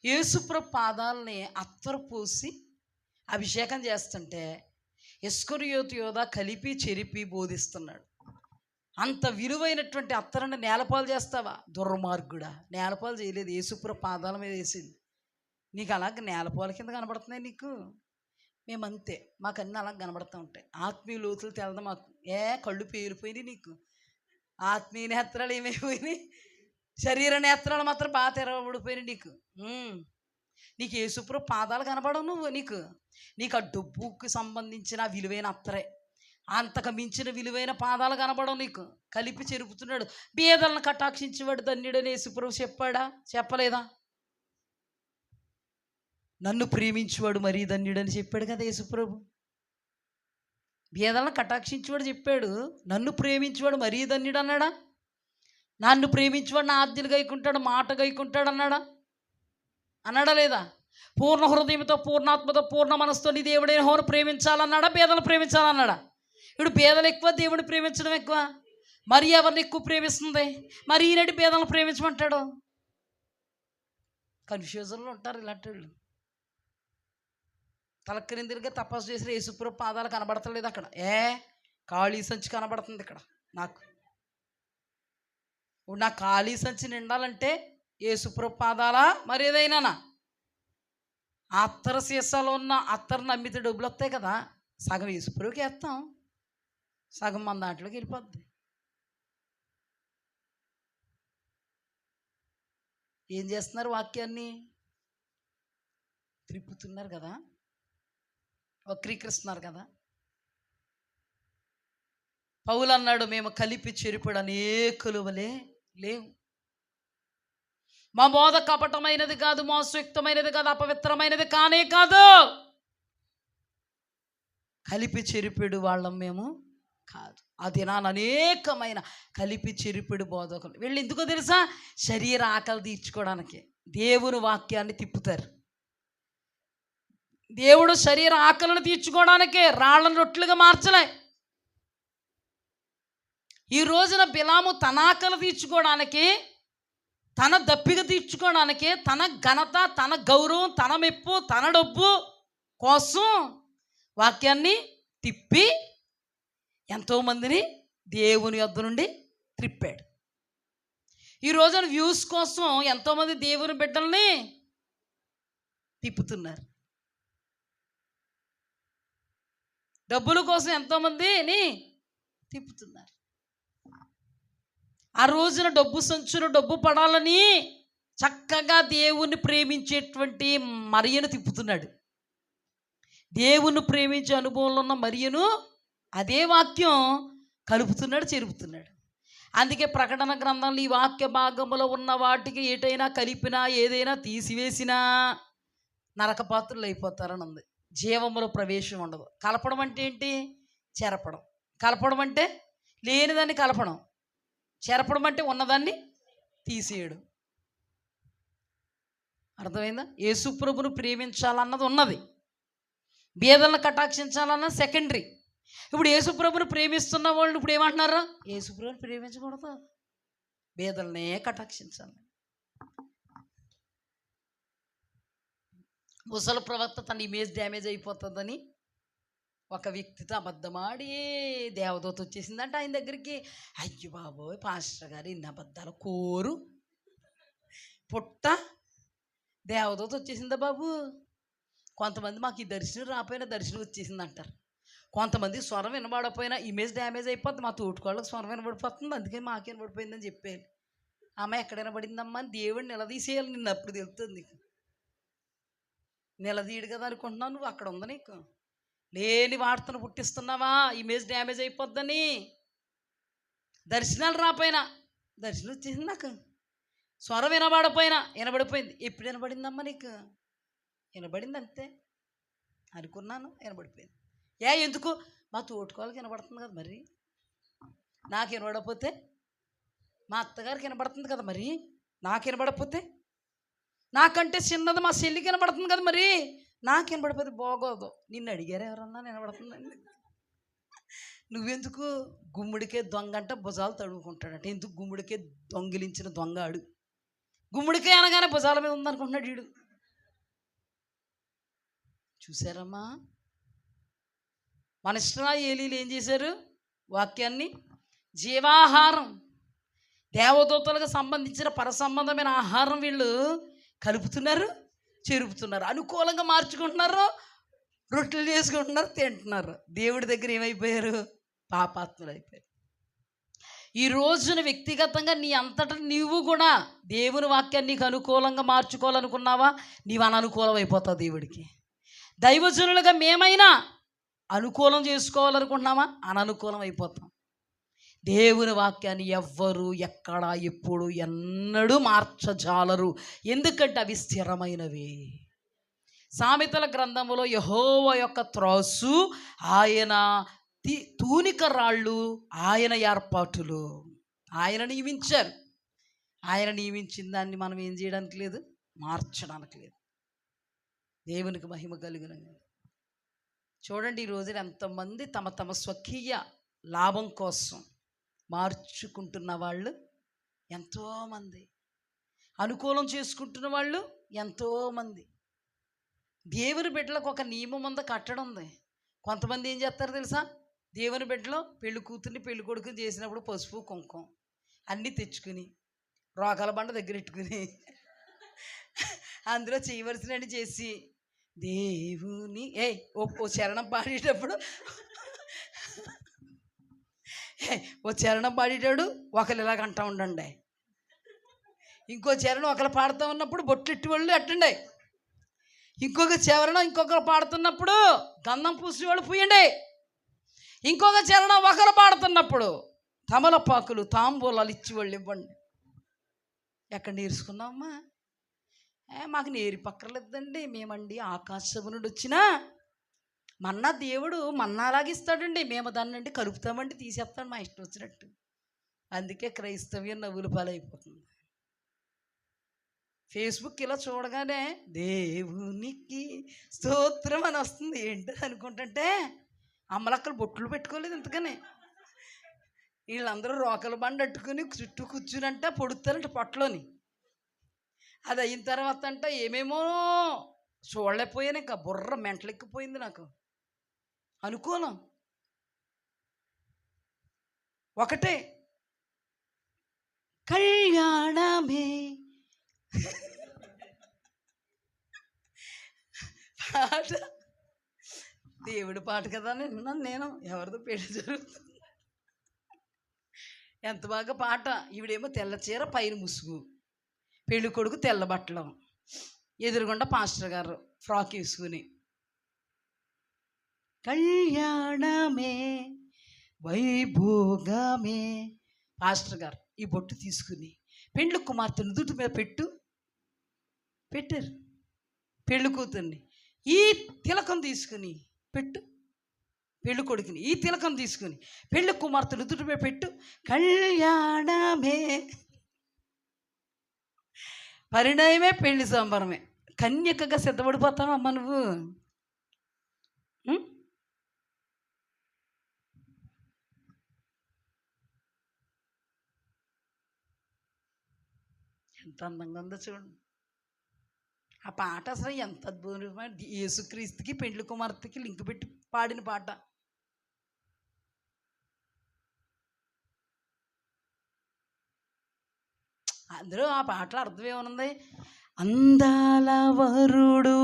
S1: యేసుప్రభు పాదాలని అత్తరు పూసి అభిషేకం చేస్తుంటే ఇస్కరియోతు యోధా కలిపి చెరిపి బోధిస్తున్నాడు. అంత విలువైనటువంటి అత్తరుని నేలపాలు చేస్తావా, దుర్మార్గుడా. నేలపాలు చేయలేదు, యేసుప్రభు పాదాల మీద వేసింది. నీకు అలాగ నేలపాల కింద కనబడుతున్నాయి నీకు, మేమంతే, మాకు అన్నీ అలా కనబడుతూ ఉంటాయి. ఆత్మీయ లోతులు తెలదు మాకు. కళ్ళు పేలిపోయినాయి నీకు, ఆత్మీయ నేత్రాలు ఏమైపోయినాయి, శరీర నేత్రాలు మాత్రం బాగా తెరవబడిపోయినాయి నీకు. నీకు యేసుప్రభు పాదాలు కనబడవు, నీకు ఆ డబ్బుకి సంబంధించిన విలువైన అత్తరే. అంతకు మించిన విలువైన పాదాలు కనబడవు నీకు. కలిపి చెరుపుతున్నాడు. బీదలను కటాక్షించేవాడు ధన్యుడని యేసుప్రభు చెప్పాడా? చెప్పలేదా? నన్ను ప్రేమించేవాడు మరీ ధన్యుడని చెప్పాడు కదా యేసుప్రభు. బీదలను కటాక్షించేవాడు చెప్పాడు, నన్ను ప్రేమించేవాడు మరీ ధన్యుడు అన్నాడా? నన్ను ప్రేమించేవాడు నా ఆజ్ఞలు గైకుంటాడు, మాట గైకుంటాడు అన్నాడా? అన్నాడా లేదా? పూర్ణ హృదయంతో, పూర్ణాత్మతో, పూర్ణ మనసుతో నీ దేవుడైన యెహోవాను ప్రేమించాలన్నాడా? బీదలు ప్రేమించాలన్నాడా? ఇప్పుడు బీదలు ఎక్కువ, దేవుడిని ప్రేమించడం ఎక్కువ. మరి ఎవరిని ఎక్కువ ప్రేమిస్తుంది? మరి ఈనాటి బీదలను ప్రేమించమంటాడు? కన్ఫ్యూజన్లో ఉంటారు ఇలాంటి వాళ్ళు. తలక్రిందులుగా తపస్సు చేసిన యేసుప్రభు పాదాలు కనబడతలేదు అక్కడ. ఖాళీ సంచి కనబడుతుంది ఇక్కడ నాకు. ఇప్పుడు నా ఖాళీ సంచి నిండాలంటే యేసుప్రభు పాదాలా మరి ఏదైనానా? అత్తర సీసాలో ఉన్న అత్తరు నమ్మితే డబ్బులు వస్తాయి కదా, సగం యేసుప్రభుకి వేస్తాం, సగం మన దాంట్లోకి వెళ్ళిపోద్ది. ఏం చేస్తున్నారు? వాక్యాన్ని త్రిప్పుతున్నారు కదా, వక్రీకరిస్తున్నారు కదా. పౌలు అన్నాడు, మేము కలిపి చెరిపడు అనేకులు వలె లేవు. మా బోధ కపటమైనది కాదు, మోసయుక్తమైనది కాదు, అపవిత్రమైనది కానే కాదు. కలిపి చెరిపెడు వాళ్ళం మేము కాదు. అది నా అనేకమైన కలిపి చెరిపెడు బోధకులు. వీళ్ళు ఎందుకో తెలుసా? శరీర ఆకలి తీర్చుకోవడానికి దేవుని వాక్యాన్ని తిప్పుతారు. దేవుడు శరీర ఆకలిని తీర్చుకోవడానికే రాళ్ళను రొట్టెలుగా మార్చలే. ఈ రోజున బిలాము తన ఆకలి తీర్చుకోవడానికి, తన దప్పిక తీర్చుకోవడానికి, తన ఘనత, తన గౌరవం, తన మెప్పు, తన డబ్బు కోసం వాక్యాన్ని తిప్పి ఎంతోమందిని దేవుని యొద్ద నుండి త్రిప్పాడు. ఈ రోజున వ్యూస్ కోసం ఎంతోమంది దేవుని బిడ్డల్ని తిప్పుతున్నారు. డబ్బుల కోసం ఎంతోమందిని తిప్పుతున్నారు. ఆ రోజున డబ్బు సంచులు డబ్బు పడాలని చక్కగా దేవుణ్ణి ప్రేమించేటువంటి మరియను తిప్పుతున్నాడు. దేవుణ్ణి ప్రేమించే అనుభవంలో ఉన్న మరియను అదే వాక్యం కలుపుతున్నాడు, చెరుపుతున్నాడు. అందుకే ప్రకటన గ్రంథంలో ఈ వాక్య భాగంలో ఉన్న వాటికి ఏటైనా కలిపినా, ఏదైనా తీసివేసినా నరకపాత్రులు అయిపోతారని ఉంది. జీవములో ప్రవేశం ఉండదు. కలపడం అంటే ఏంటి? చెరపడం. కలపడం అంటే లేనిదాన్ని కలపడం. చెరపడం అంటే ఉన్నదాన్ని తీసేయడం. అర్థమైందా? యేసుప్రభును ప్రేమించాలన్నది ఉన్నది, బీదలను కటాక్షించాలన్నది సెకండరీ. ఇప్పుడు యేసుప్రభుని ప్రేమిస్తున్న వాళ్ళు ఇప్పుడు ఏమంటున్నారు? యేసుప్రభుని ప్రేమించకూడదు, బీదలనే కటాక్షించాలి. ముసలి ప్రవక్త తన ఇమేజ్ డ్యామేజ్ అయిపోతుందని ఒక వ్యక్తితో అబద్ధమాడి దేవదూత వచ్చేసిందంట ఆయన దగ్గరికి. అయ్యో బాబోయ్ పాస్టర్ గారు ఇన్ని అబద్ధాలు కోరు పుట్ట, దేవదూత వచ్చేసిందా బాబు. కొంతమంది మాకు ఈ దర్శనం రాపోయినా దర్శనం వచ్చేసింది అంటారు. కొంతమంది స్వరం వినబడపోయినా ఇమేజ్ డ్యామేజ్ అయిపోద్ది. మా తోటికోళ్ళకి స్వరం వినబడిపోతుంది, అందుకే మాకే వినబడిపోయిందని చెప్పేయాలి. అమ్మ ఎక్కడ వినబడిందమ్మా అని దేవుడిని నిలదీసేయాలి. నిన్ను అప్పుడు తెలుస్తుంది నీకు. నిలదీయడు కదా అనుకుంటున్నావు నువ్వు, అక్కడ ఉంది నీకు. లేని వార్తను పుట్టిస్తున్నావా ఇమేజ్ డ్యామేజ్ అయిపోద్దని. దర్శనాలు రాపోయినా దర్శనం వచ్చేసింది నాకు, స్వరం వినబడపోయినా వినబడిపోయింది. ఎప్పుడు వినబడిందమ్మా నీకు? వినబడింది అంతే అనుకున్నాను, వినబడిపోయింది. ఎందుకు? మా తోటికోళ్ళకి వినబడుతుంది కదా, మరి నాకు వినబడకపోతే మా అత్తగారికి వినబడుతుంది కదా, మరి నాకు వినబడకపోతే నాకంటే చిన్నది మా చెల్లికి వినబడుతుంది కదా, మరి నాకు వినబడిపోతే బాగోదు. నిన్ను అడిగారు ఎవరన్నా వినబడుతుందండి? నువ్వెందుకు? గుమ్ముడికే దొంగ అంట భుజాలు తడుముకుంటాడట. ఎందుకు? గుమ్ముడికే దొంగిలించిన దొంగ ఆడు. గుమ్ముడికే అనగానే భుజాల మీద ఉందనుకుంటున్నాడు వీడు. చూసారమ్మా, మన ఇశ్రాయేలీయులు ఏం చేశారు? వాక్యాన్ని జీవాహారం, దేవదూతలకు సంబంధించిన పరసంబంధమైన ఆహారం వీళ్ళు కలుపుతున్నారు, చెరుపుతున్నారు, అనుకూలంగా మార్చుకుంటున్నారు, రొట్టెలు చేసుకుంటున్నారు, తింటున్నారు. దేవుడి దగ్గర ఏమైపోయారు? పాపాత్ములు అయిపోయారు. ఈ రోజున వ్యక్తిగతంగా నీ అంతటా నీవు కూడా దేవుని వాక్యాన్ని నీకు అనుకూలంగా మార్చుకోవాలనుకున్నావా? నీవు అననుకూలం అయిపోతావు దేవుడికి. దైవజనులుగా మేమైనా అనుకూలం చేసుకోవాలనుకుంటున్నామా, అననుకూలం అయిపోతాం. దేవుని వాక్యాన్ని ఎవ్వరు ఎక్కడ ఎప్పుడు ఎన్నడూ మార్చజాలరు, ఎందుకంటే అవి స్థిరమైనవి. సామెతల గ్రంథములో యెహోవా యొక్క త్రాసు, ఆయన తూనిక రాళ్ళు ఆయన ఏర్పాటులు. ఆయన నియమించారు. ఆయన నియమించిన దాన్ని మనం ఏం చేయడానికి లేదు, మార్చడానికి లేదు. దేవునికి మహిమ కలుగును. చూడండి, ఈ రోజున ఎంతమంది తమ తమ స్వకీయ లాభం కోసం మార్చుకుంటున్న వాళ్ళు ఎంతోమంది, అనుకూలం చేసుకుంటున్న వాళ్ళు ఎంతోమంది. దేవుని బిడ్డలకు ఒక నియమం ఉంది, కట్టడం ఉంది. కొంతమంది ఏం చేస్తారు తెలుసా, దేవుని బిడ్డలో పెళ్లి కూతుర్ని పెళ్లి కొడుకుని చేసినప్పుడు పసుపు కుంకుమ అన్నీ తెచ్చుకుని రోగాల బండ దగ్గర పెట్టుకుని అందులో చేయవలసినవి చేసి దేవుని ఓ చరణం పాడేటప్పుడు ఓ చరణం పాడేటాడు ఒకరు ఇలాగంటా ఉండండి, ఇంకో చరణం ఒకరు పాడుతూ ఉన్నప్పుడు బొట్లెట్టి వాళ్ళు అట్టండి, ఇంకొక చరణం ఇంకొకరు పాడుతున్నప్పుడు గంధం పూసి వాళ్ళు పూయండి, ఇంకొక చరణం ఒకరు పాడుతున్నప్పుడు తమలపాకులు తాంబూలాలు ఇచ్చి వాళ్ళు ఇవ్వండి. ఎక్కడ నేర్చుకున్నామమ్మా? మాకు నేర్పక్కర్లేదండి, మేమండి ఆకాశము నుండి వచ్చినా మన్నా దేవుడు మన్నా అలాగిస్తాడండి, మేము దాన్ని కలుపుతామండి, తీసేస్తాడు మా ఇష్టం వచ్చినట్టు. అందుకే క్రైస్తవ్యం నవ్వుల పాలైపోతుంది. ఫేస్బుక్ ఇలా చూడగానే దేవునికి స్తోత్రం అని వస్తుంది. ఏంటో అనుకుంటుంటే అమ్మలక్కలు బొట్లు పెట్టుకోలేదు ఇంతకనే, వీళ్ళందరూ రోకల బండ అట్టుకుని చుట్టూ కూర్చునంట పొడుతారంట పొట్టలోని. అది అయిన తర్వాత అంట ఏమేమో చూడలేకపోయాను, ఇంకా బుర్ర మెంటలెక్కిపోయింది నాకు. అనుకూలం ఒకటే, కళ్యాణమే పాట, దేవుడి పాట కదా విన్నాను నేను, ఎవరిదో పెళ్లి జరుగుతుంది. ఎంత బాగా పాట. ఈవిడేమో తెల్ల చీర పైన ముసుగు, పెళ్ళి కొడుకు తెల్ల బట్టలు, ఎదురుగుండా పాస్టర్ గారు ఫ్రాక్ వేసుకుని, కళ్యాణమే వైభోగమే. పాస్టర్ గారు ఈ బొట్టు తీసుకుని పెండ్లి కుమార్తె నుదుటి మీద పెట్టారు, పెళ్ళి కూతుర్ని ఈ తిలకం తీసుకుని పెట్టు, పెళ్ళి కొడుకుని ఈ తిలకం తీసుకుని పెళ్ళి కుమార్తె నుదుటి మీద పెట్టు, కళ్యాణమే. పరిణయమే పెళ్లి సంబరమే. కన్యకగా సిద్ధపడిపోతావా అమ్మ నువ్వు? ఎంత అందంగా ఉందో చూడండి ఆ పాట. అసలు ఎంత అద్భుతమైన, యేసుక్రీస్తుకి పెండ్లి కుమార్తెకి లింక్ పెట్టి పాడిన పాట. అందులో ఆ పాటలో అర్థం ఏమనుంది, అందాల వరుడు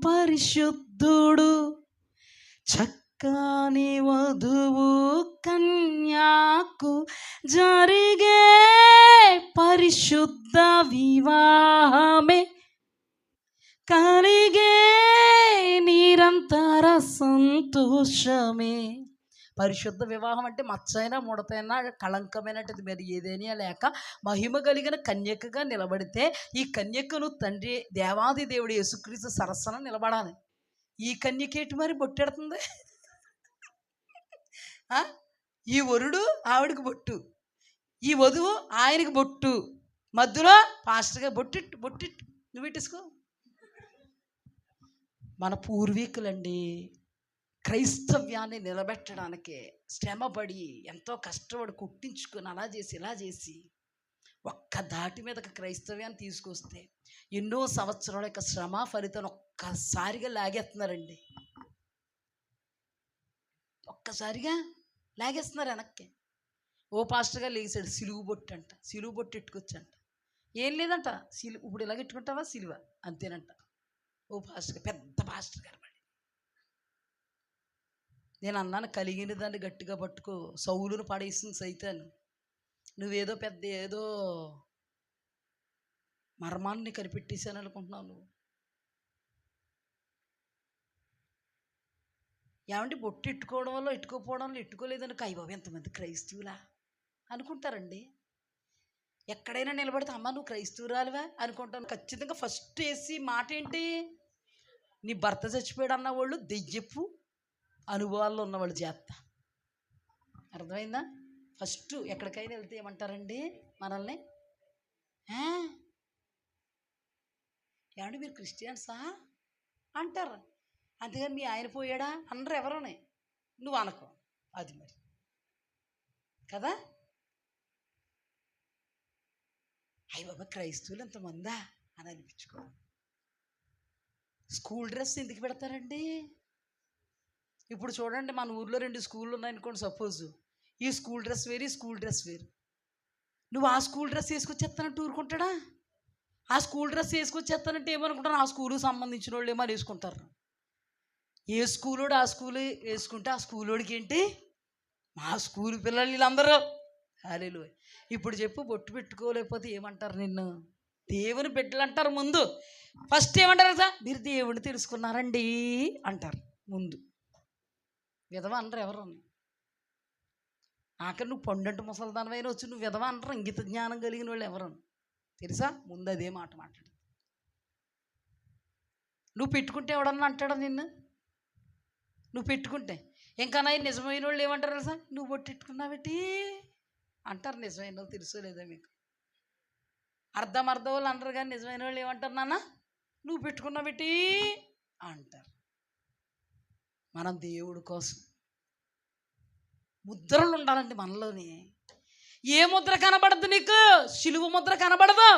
S1: పరిశుద్ధుడు, చక్కని వధువు కన్యాకు జరిగే పరిశుద్ధ వివాహమే, కలిగే నిరంతర సంతోషమే. పరిశుద్ధ వివాహం అంటే మచ్చైనా ముడతైనా కళంకమైనది మరి ఏదైనా లేక మహిమ కలిగిన కన్యకగా నిలబడితే, ఈ కన్యకను తండ్రి దేవాది దేవుడు యేసుక్రీస్తు సరస్సున నిలబడాలి. ఈ కన్యకేటి మరి బొట్టెడుతుంది, ఈ వరుడు ఆవిడికి బొట్టు, ఈ వధువు ఆయనకి బొట్టు, మధ్యలో పాస్టర్గా బొట్టిట్టు నువ్వు పెట్టేసుకో. మన పూర్వీకులండి క్రైస్తవ్యాన్ని నిలబెట్టడానికి శ్రమపడి ఎంతో కష్టపడి కుట్టించుకొని అలా చేసి ఇలా చేసి ఒక్క దాటి మీద క్రైస్తవ్యాన్ని తీసుకొస్తే ఎన్నో సంవత్సరాల యొక్క శ్రమ ఫలితం ఒక్కసారిగా లాగేస్తున్నారండి, ఒక్కసారిగా లాగేస్తున్నారు వెనక్కి. ఓ పాస్టర్గా లేచాడు, సిలువు బొట్టు అంట, సిలువు బొట్టు ఎట్టుకొచ్చంట. ఏం లేదంట, ఇప్పుడు ఇలాగ ఎట్టుకుంటావా సిలువ అంతేనంట. ఓ పాస్టర్, పెద్ద పాస్టర్ గారు. నేను అన్నాను, కలిగిన దాన్ని గట్టిగా పట్టుకో, సౌలును పడేసింది సైతాను. నువ్వేదో పెద్ద ఏదో మర్మాన్ని కనిపెట్టేశాను అనుకుంటున్నావు. నువ్వు ఏమంటే బొట్టు ఇట్టుకోవడం వల్ల ఇట్టుకోపోవడం వల్ల ఇట్టుకోలేదని బాబు ఎంతమంది క్రైస్తవులా అనుకుంటారండి. ఎక్కడైనా నిలబడితే అమ్మ నువ్వు క్రైస్తవురాలివా అనుకుంటాను. ఖచ్చితంగా ఫస్ట్ వేసి మాట ఏంటి? నీ భర్త చచ్చిపోయాడు అన్నవాళ్ళు దెయ్యపు అనుభవాల్లో ఉన్నవాళ్ళు చేస్తా. అర్థమైందా? ఫస్ట్ ఎక్కడికైనా వెళ్తే ఏమంటారండి మనల్ని? ఏమంటే మీరు క్రిస్టియన్సా అంటారు. అంతేగాని మీ ఆయన పోయాడా అందరూ ఎవరోనే నువ్వు అనుకో. అది మరి కదా. అయ్య బాబా క్రైస్తవులు ఎంతమందా అని అనిపించుకో. స్కూల్ డ్రెస్ ఎందుకు పెడతారండి? ఇప్పుడు చూడండి, మన ఊర్లో 2 స్కూళ్ళు ఉన్నాయనుకోండి సపోజ్. ఈ స్కూల్ డ్రెస్ వేరు, ఈ స్కూల్ డ్రెస్ వేరు. నువ్వు ఆ స్కూల్ డ్రెస్ వేసుకొచ్చేస్తానంటే ఊరుకుంటాడా? ఆ స్కూల్ డ్రెస్ వేసుకొచ్చేస్తానంటే ఏమనుకుంటారు? ఆ స్కూల్కి సంబంధించిన వాళ్ళు ఏమో వేసుకుంటారు. ఏ స్కూలోడు ఆ స్కూల్ వేసుకుంటే ఆ స్కూలోడికి ఏంటి? మా స్కూల్ పిల్లలు వీళ్ళందరూ హల్లెలూయా. ఇప్పుడు చెప్పు, బొట్టు పెట్టుకోలేకపోతే ఏమంటారు నిన్ను? దేవుని బిడ్డలు అంటారు ముందు. ఫస్ట్ ఏమంటారు సార్? మీరు దేవుడిని తెలుసుకున్నారండి అంటారు ముందు. విధవ అనరు ఎవరు. ఆఖరి నువ్వు పండంటు ముసలిదానమైన వచ్చి నువ్వు విధవ అనరు. ఇంగిత జ్ఞానం కలిగిన వాళ్ళు ఎవరు తెలుసా? ముందు అదే మాట మాట్లాడు. నువ్వు పెట్టుకుంటే ఎవడన్నా అంటాడా నిన్ను? నువ్వు పెట్టుకుంటే ఇంకా నిజమైన వాళ్ళు ఏమంటారు తెలుసా? నువ్వు బొట్టెట్టుకున్నావేటి అంటారు. నిజమైన వాళ్ళు తెలుసో లేదా మీకు? అర్థం వాళ్ళు అంటారు, కానీ నిజమైన వాళ్ళు ఏమంటారు? నాన్న నువ్వు పెట్టుకున్నావేటి అంటారు. మనం దేవుడి కోసం ముద్రలు ఉండాలండి మనలోని. ఏ ముద్ర కనబడదు నీకు? శిలువ ముద్ర కనబడదు,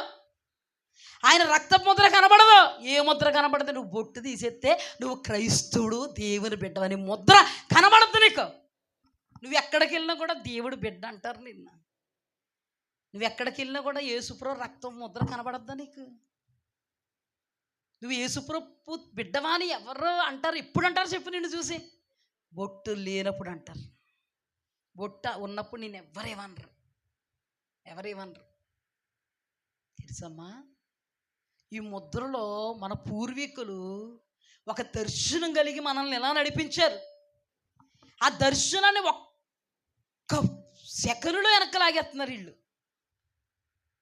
S1: ఆయన రక్త ముద్ర కనబడదు. ఏ ముద్ర కనబడదు? నువ్వు బొట్టు తీసేస్తే నువ్వు క్రైస్తవుడు దేవుని బిడ్డ అని ముద్ర కనబడద్దు నీకు. నువ్వు ఎక్కడికి వెళ్ళినా కూడా దేవుడు బిడ్డ అంటారు నిన్న. నువ్వు ఎక్కడికి వెళ్ళినా కూడా యేసుప్రభు రక్తం ముద్ర కనబడద్దా నీకు? నువ్వు యేసుప్రభు బిడ్డవా అని ఎవరు అంటారు? ఎప్పుడు అంటారు చెప్పు నిన్ను చూసి? బొట్టు లేనప్పుడు అంటారు. బొట్ట ఉన్నప్పుడు నేను ఎవరేమనరు. తెలుసమ్మా, ఈ ముద్రలో మన పూర్వీకులు ఒక దర్శనం కలిగి మనల్ని ఎలా నడిపించారు. ఆ దర్శనాన్ని ఒక్క సెకనులో వెనక్కలాగేస్తున్నారు వీళ్ళు.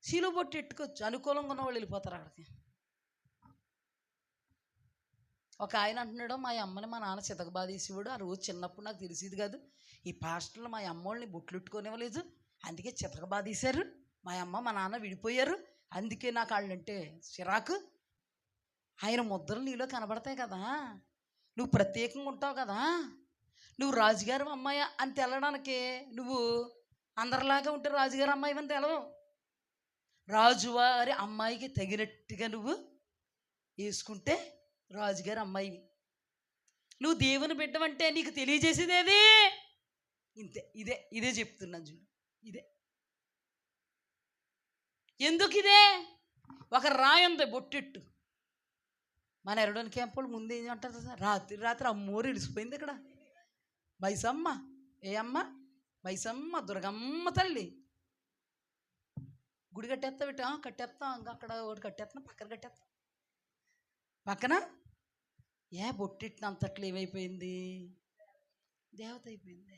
S1: శీలు బొట్టు ఎట్టుకోవచ్చు, అనుకూలంగా ఉన్న వాళ్ళు వెళ్ళిపోతారు అక్కడికి. ఒక ఆయన అంటున్నాడు, మా అమ్మని మా నాన్న చితక బాధేసేవాడు. ఆ రోజు చిన్నప్పుడు నాకు తెలిసేది కాదు, ఈ పాస్టర్లు మా అమ్మోళ్ళని బొట్లు ఎట్టుకోనివ్వలేదు, అందుకే చితక బాధేశారు. మా అమ్మ మా నాన్న విడిపోయారు, అందుకే నాకు వాళ్ళంటే చిరాకు. ఆయన ముద్రలు నీలో కనబడతాయి కదా, నువ్వు ప్రత్యేకంగా ఉంటావు కదా, నువ్వు రాజుగారు అమ్మాయి అని తెలడానికి నువ్వు అందరిలాగా ఉంటే రాజుగారు అమ్మాయి అని తెలవు. రాజువారి అమ్మాయికి తగినట్టుగా నువ్వు వేసుకుంటే రాజుగారు అమ్మాయివి. నువ్వు దేవుని బిడ్డవంటే నీకు తెలియజేసేది ఏది? ఇంతే. ఇదే చెప్తున్నాను చూడు. ఎందుకు ఇదే? ఒక రాయి ఉంది బొట్టెట్టు. మన ఎరడోని క్యాంపులు ముందు ఏం అంటారు సార్? రాత్రి అమ్మోరు ఇడిసిపోయింది ఇక్కడ. మైసమ్మ, ఏ అమ్మ? మైసమ్మ దుర్గమ్మ తల్లి గుడి కట్టేస్తా కట్టేస్తాం. ఇంకా అక్కడ ఒకటి కట్టేస్తున్నాం, పక్కన కట్టేస్తాం. పక్కన బొట్టెట్టిన అంతట్లో ఏమైపోయింది? దేవత అయిపోయింది.